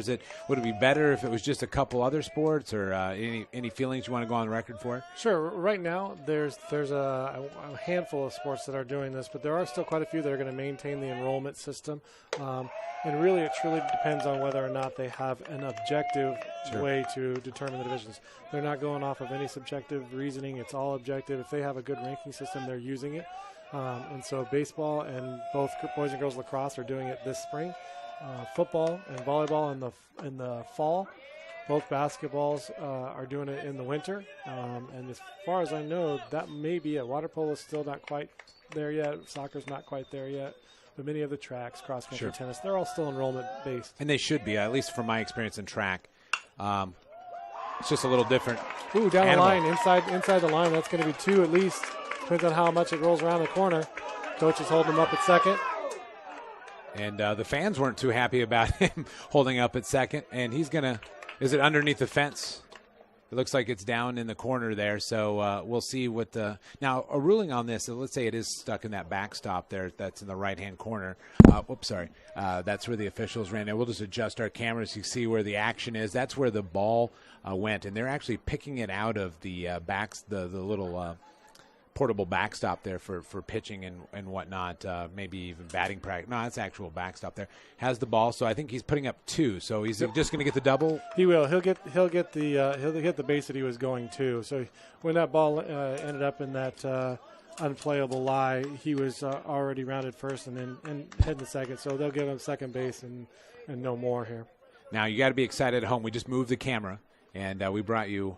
would it be better if it was just a couple other sports, or any feelings you want to go on the record for? Sure. Right now, there's a handful of sports that are doing this, but there are still quite a few that are going to maintain the enrollment system. And really, it truly depends on whether or not they have an objective way to determine the divisions. They're not going off of any subjective reasoning. It's all objective. If they have a good ranking system, they're using it. And so baseball and both boys and girls lacrosse are doing it this spring. Football and volleyball in the fall. Both basketballs are doing it in the winter. And as far as I know, that may be it. Water polo is still not quite there yet. Soccer's not quite there yet. But many of the tracks, cross country, tennis, they're all still enrollment based. And they should be, at least from my experience in track. It's just a little different. Ooh, down the line, inside the line. That's going to be 2 at least. Depends on how much it rolls around the corner. Coach is holding him up at second. And the fans weren't too happy about him holding up at second. And he's going to – is it underneath the fence? It looks like it's down in the corner there. So we'll see what the – now, a ruling on this, let's say it is stuck in that backstop there that's in the right-hand corner. That's where the officials ran. And we'll just adjust our cameras to see where the action is. That's where the ball went. And they're actually picking it out of the the little portable backstop there for pitching and whatnot, maybe even batting practice. No, that's actual backstop there. Has the ball, so I think he's putting up 2. So he's just going to get the double. He will. He'll hit the base that he was going to. So when that ball ended up in that unplayable lie, he was already rounded first and heading to second. So they'll give him second base and no more here. Now you got to be excited at home. We just moved the camera and we brought you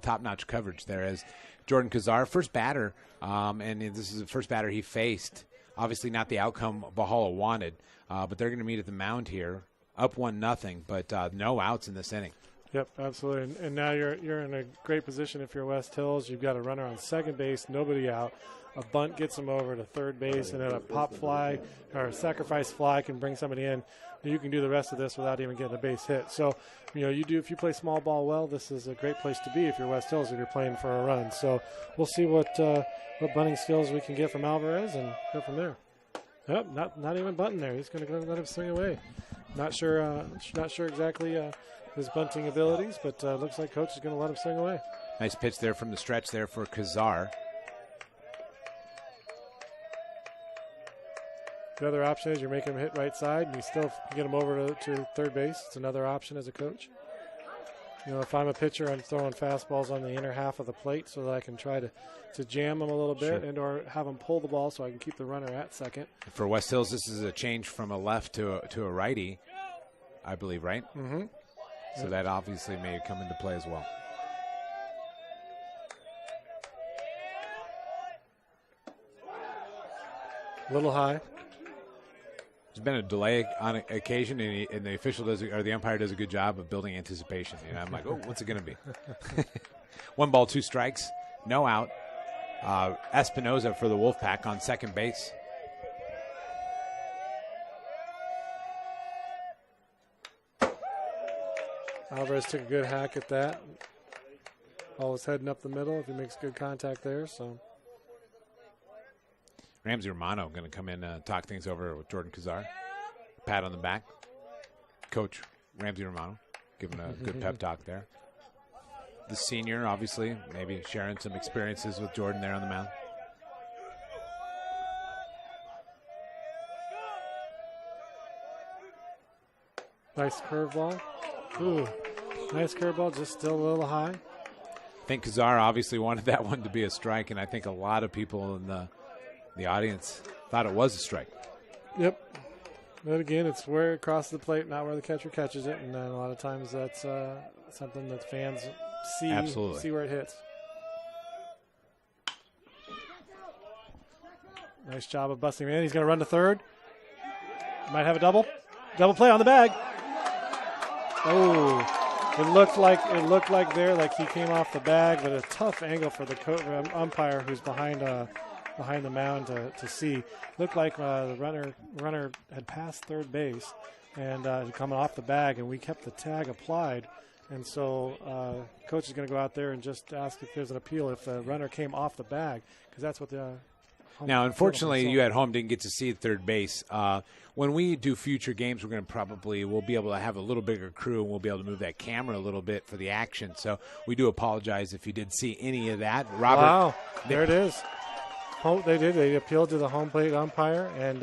top-notch coverage there as Jordan Cajon, first batter, and this is the first batter he faced. Obviously not the outcome Valhalla wanted, but they're going to meet at the mound here, up 1-0, but no outs in this inning. Yep, absolutely. And now you're in a great position if you're West Hills. You've got a runner on second base, nobody out. A bunt gets him over to third base, and then a pop fly or a sacrifice fly can bring somebody in. You can do the rest of this without even getting a base hit. So, if you play small ball well, this is a great place to be if you're West Hills, if you're playing for a run. So we'll see what bunting skills we can get from Alvarez and go from there. Yep, not even bunting there. He's going to let him swing away. Not sure exactly his bunting abilities, but looks like coach is going to let him swing away. Nice pitch there from the stretch there for Cajon. The other option is you're making him hit right side, and you still get him over to third base. It's another option as a coach. If I'm a pitcher, I'm throwing fastballs on the inner half of the plate so that I can try to jam them a little bit and or have them pull the ball so I can keep the runner at second. For West Hills, this is a change from a left to a righty, I believe, right? Mm-hmm. So that obviously may come into play as well. A little high. There's been a delay on occasion, and the official the umpire does a good job of building anticipation. I'm like, oh, what's it going to be? 1 ball, 2 strikes, no out. Espinoza for the Wolfpack on second base. Alvarez took a good hack at that. Ball was heading up the middle if he makes good contact there. So Ramsey Romano going to come in and talk things over with Jordan Cajon. Pat on the back. Coach Ramsey Romano giving a good pep talk there. The senior, obviously, maybe sharing some experiences with Jordan there on the mound. Nice curveball. Ooh, nice curveball, just still a little high. I think Kazar obviously wanted that one to be a strike, and I think a lot of people in the audience thought it was a strike. Yep. But again, it's where it crosses the plate, not where the catcher catches it, and a lot of times that's something that fans see. Absolutely. See where it hits. Nice job of busting him in. He's going to run to third. Might have a double play on the bag. Oh, it looked like there, like he came off the bag, but a tough angle for the umpire who's behind the mound to see. Looked like the runner had passed third base and coming off the bag, and we kept the tag applied. And so coach is going to go out there and just ask if there's an appeal if the runner came off the bag, because that's what the now, unfortunately, you at home didn't get to see third base. When we do future games, we'll be able to have a little bigger crew, and we'll be able to move that camera a little bit for the action. So we do apologize if you did see any of that. Robert, wow, there it is. They appealed to the home plate umpire, and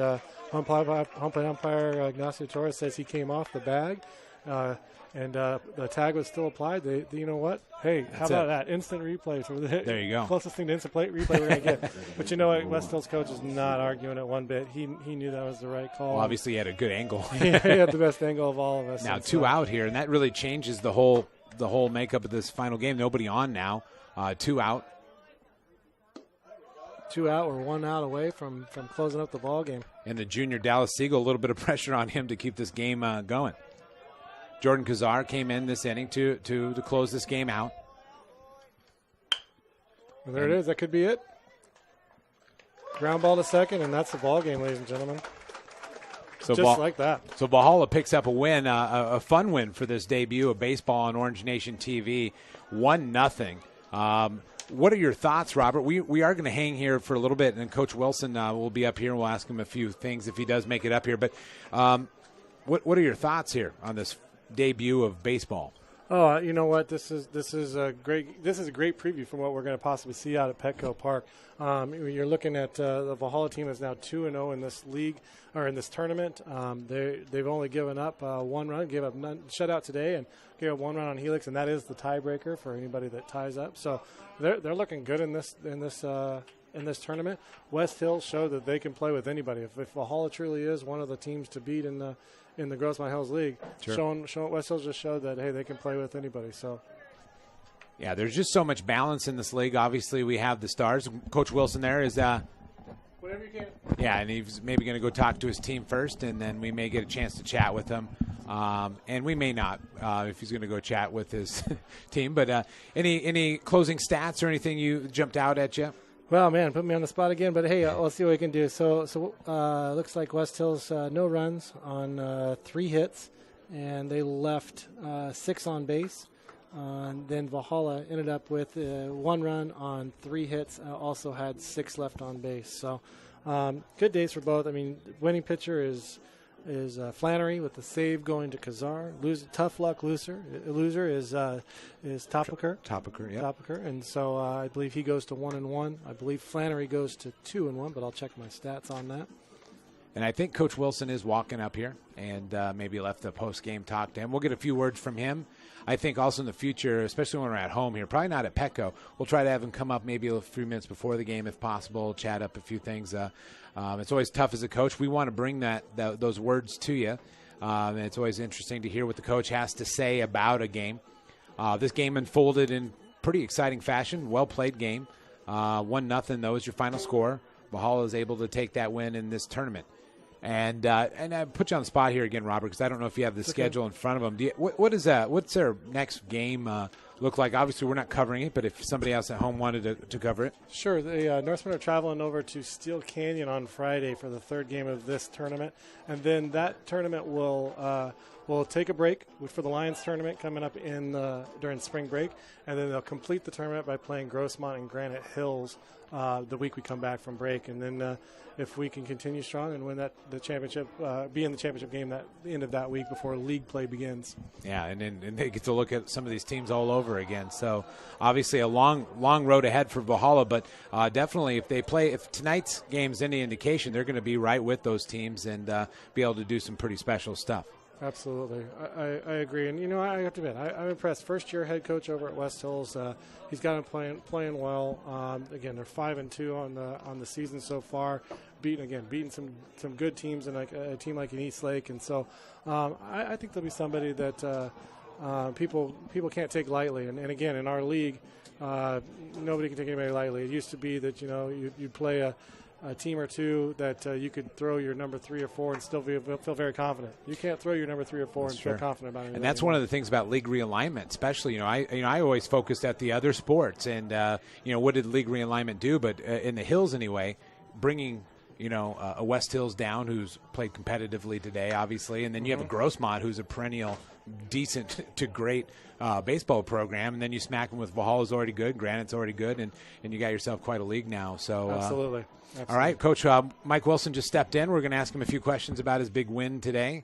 home plate umpire Ignacio Torres says he came off the bag, and the tag was still applied. You know what? Hey, how about that instant replay? There you go. Closest thing to instant plate replay we're going to get. But you know what? West Hills coach is not arguing it one bit. He knew that was the right call. Well, obviously he had a good angle. He had the best angle of all of us. Now 2 out here, and that really changes the whole makeup of this final game. Nobody on now. 2 out. 2 out. We're 1 out away from closing up the ball game. And the junior Dallas Siegel, a little bit of pressure on him to keep this game going. Jordan Kazar came in this inning to close this game out. Well, there it is. That could be it. Ground ball to second, and that's the ball game, ladies and gentlemen. So just like that. So Valhalla picks up a win, a fun win for this debut of baseball on Orange Nation TV, 1-0. What are your thoughts, Robert? We are going to hang here for a little bit, and Coach Wilson will be up here, and we'll ask him a few things if he does make it up here. But what are your thoughts here on this debut of baseball? Oh, you know what? This is a great preview from what we're going to possibly see out at Petco Park. You're looking at the Valhalla team is now 2-0 in this league or in this tournament. They've only given up 1 run, gave up none, shutout today, and gave up 1 run on Helix, and that is the tiebreaker for anybody that ties up. So they're looking good in this tournament. West Hills showed that they can play with anybody. If Valhalla truly is one of the teams to beat in the Grossmont Hills League, sure. West Hills just showed that, hey, they can play with anybody. So, yeah, there's just so much balance in this league. Obviously, we have the stars. Coach Wilson there is whatever you can. Yeah, and he's maybe going to go talk to his team first, and then we may get a chance to chat with him. And we may not if he's going to go chat with his team. But any closing stats or anything you jumped out at you? Well, man, put me on the spot again. But, hey, let's see what we can do. So looks like West Hills, no runs on 3 hits, and they left 6 on base. Then Valhalla ended up with 1 run on 3 hits, also had 6 left on base. So good days for both. I mean, winning pitcher is Flannery with the save going to Kazar. Tough luck loser is Topiker. Topiker, yeah. Topiker, and so I believe he goes to 1-1. I believe Flannery goes to 2-1, but I'll check my stats on that. And I think Coach Wilson is walking up here and maybe left the post-game talk to him. We'll get a few words from him. I think also in the future, especially when we're at home here, probably not at Petco, we'll try to have him come up maybe a few minutes before the game if possible, chat up a few things. It's always tough as a coach. We want to bring those words to you. And it's always interesting to hear what the coach has to say about a game. This game unfolded in pretty exciting fashion. Well-played game. 1-0, though, is your final score. Valhalla is able to take that win in this tournament. And I put you on the spot here again, Robert, because I don't know if you have the schedule in front of them. What's their next game look like? Obviously, we're not covering it, but if somebody else at home wanted to cover it. Sure. The Norsemen are traveling over to Steel Canyon on Friday for the 3rd game of this tournament. And then that tournament will will take a break for the Lions tournament coming up during spring break, and then they'll complete the tournament by playing Grossmont and Granite Hills the week we come back from break. And then if we can continue strong and win the championship, be in the championship game at the end of that week before league play begins. Yeah, and they get to look at some of these teams all over again. So obviously a long road ahead for Valhalla, but definitely if tonight's game's any indication, they're going to be right with those teams and be able to do some pretty special stuff. Absolutely. I agree. And, I have to admit, I'm impressed. First-year head coach over at West Hills. He's got him playing well. Again, they're 5-2 on the season so far, beating some good teams and like a team like an East Lake. And so I think there'll be somebody that people can't take lightly. And again, in our league, nobody can take anybody lightly. It used to be that, you'd play a team or two that you could throw your number 3 or 4 and still feel very confident. You can't throw your number 3 or 4 and feel confident about it. And that's one of the things about league realignment, especially. I always focused at the other sports, and what did league realignment do? But in the Hills anyway, bringing a West Hills down who's played competitively today, obviously, and then you have a Grossmont who's a perennial decent to great baseball program, and then you smack them with Valhalla's already good, Granite's already good, and you got yourself quite a league now. So Absolutely. All right, Coach Mike Wilson just stepped in. We're going to ask him a few questions about his big win today.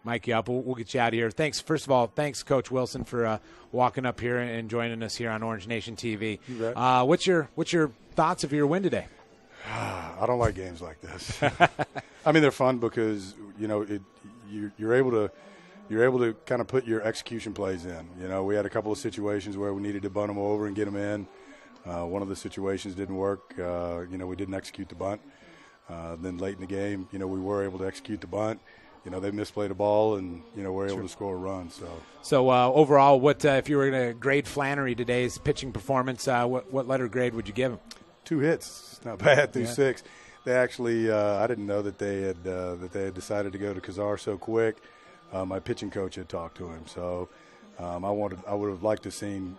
Mike, you up? We'll get you out of here. First of all, thanks, Coach Wilson, for walking up here and joining us here on Orange Nation TV. You bet. What's your thoughts of your win today? I don't like games like this. I mean, they're fun because you're able to kind of put your execution plays in. We had a couple of situations where we needed to bunt them over and get them in. One of the situations didn't work. We didn't execute the bunt. Then late in the game, we were able to execute the bunt. They misplayed a ball, and we're able to score a run. So overall, what if you were going to grade Flannery today's pitching performance? What letter grade would you give him? 2 hits. It's not bad through 6. They actually, I didn't know that they had decided to go to Cajon so quick. My pitching coach had talked to him, so I would have liked to have seen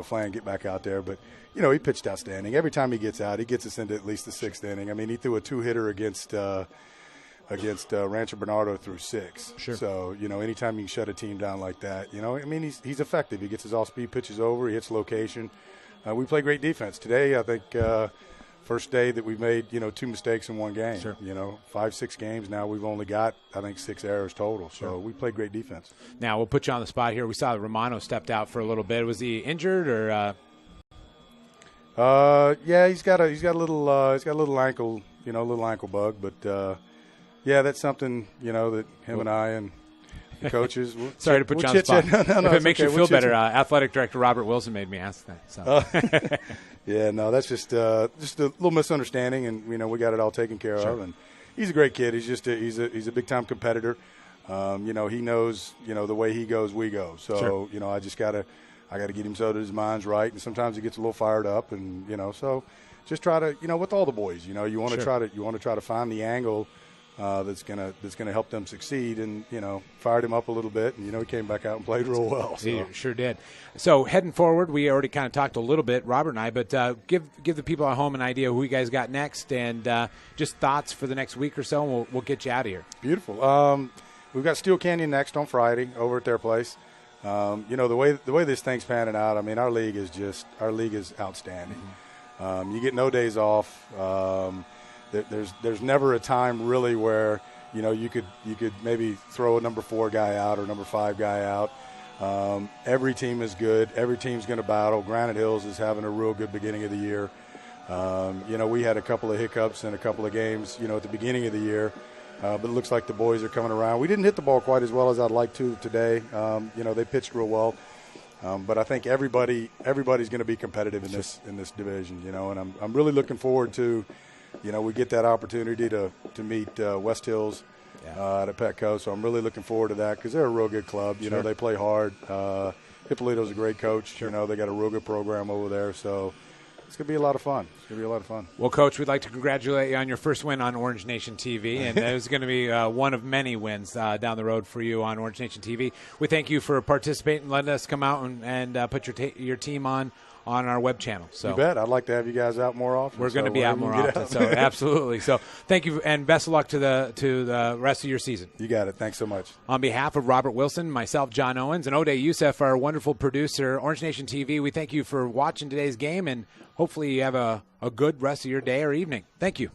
Flan get back out there, but he pitched outstanding. Every time he gets out, he gets us into at least the 6th inning. I mean, he threw a 2-hitter against Rancho Bernardo through 6. Sure. So anytime you can shut a team down like that, he's effective. He gets his off-speed pitches over. He hits location. We play great defense today. I think first day that we've made 2 mistakes in one game. Sure. 5-6 games now. We've only got 6 errors total. So we played great defense. Now we'll put you on the spot here. We saw that Romano stepped out for a little bit. Was he injured or? Yeah, he's got a little ankle ankle bug, but yeah, that's something that him and I and the coaches. Sorry to put you on the spot. No, if it makes you feel better, Athletic Director Robert Wilson made me ask that. So. Yeah, no, that's just a little misunderstanding, and we got it all taken care of. And he's a great kid. He's a big time competitor. He knows the way he goes, we go. So I got to get him so that his mind's right, and sometimes he gets a little fired up, and so just try to with all the boys, you want to try to find the angle that's gonna help them succeed, and fired him up a little bit, and he came back out and played real well. So. He sure did. So heading forward, we already kind of talked a little bit, Robert and I, but give the people at home an idea who you guys got next, and just thoughts for the next week or so, and we'll get you out of here. Beautiful. We've got Steel Canyon next on Friday over at their place. The way this thing's panning out, I mean, our league is outstanding. You get no days off. There's never a time really where you could maybe throw a number 4 guy out or number 5 guy out. Every team is good. Every team's going to battle. Granite Hills is having a real good beginning of the year. We had a couple of hiccups in a couple of games at the beginning of the year. But it looks like the boys are coming around. We didn't hit the ball quite as well as I'd like to today. They pitched real well. But I think everybody's going to be competitive in this division, and I'm really looking forward to, we get that opportunity to meet West Hills at Petco. So I'm really looking forward to that because they're a real good club. Sure. They play hard. Hippolito's a great coach. Sure. They got a real good program over there. So it's going to be a lot of fun. Well, Coach, we'd like to congratulate you on your first win on Orange Nation TV, and it was going to be one of many wins down the road for you on Orange Nation TV. We thank you for participating and letting us come out and put your team on on our web channel. So you bet. I'd like to have you guys out more often. We're going to be out more often. So absolutely. So thank you, and best of luck to the rest of your season. You got it. Thanks so much. On behalf of Robert Wilson, myself, John Owens, and Ode Youssef, our wonderful producer, Orange Nation TV, we thank you for watching today's game, and hopefully you have a good rest of your day or evening. Thank you.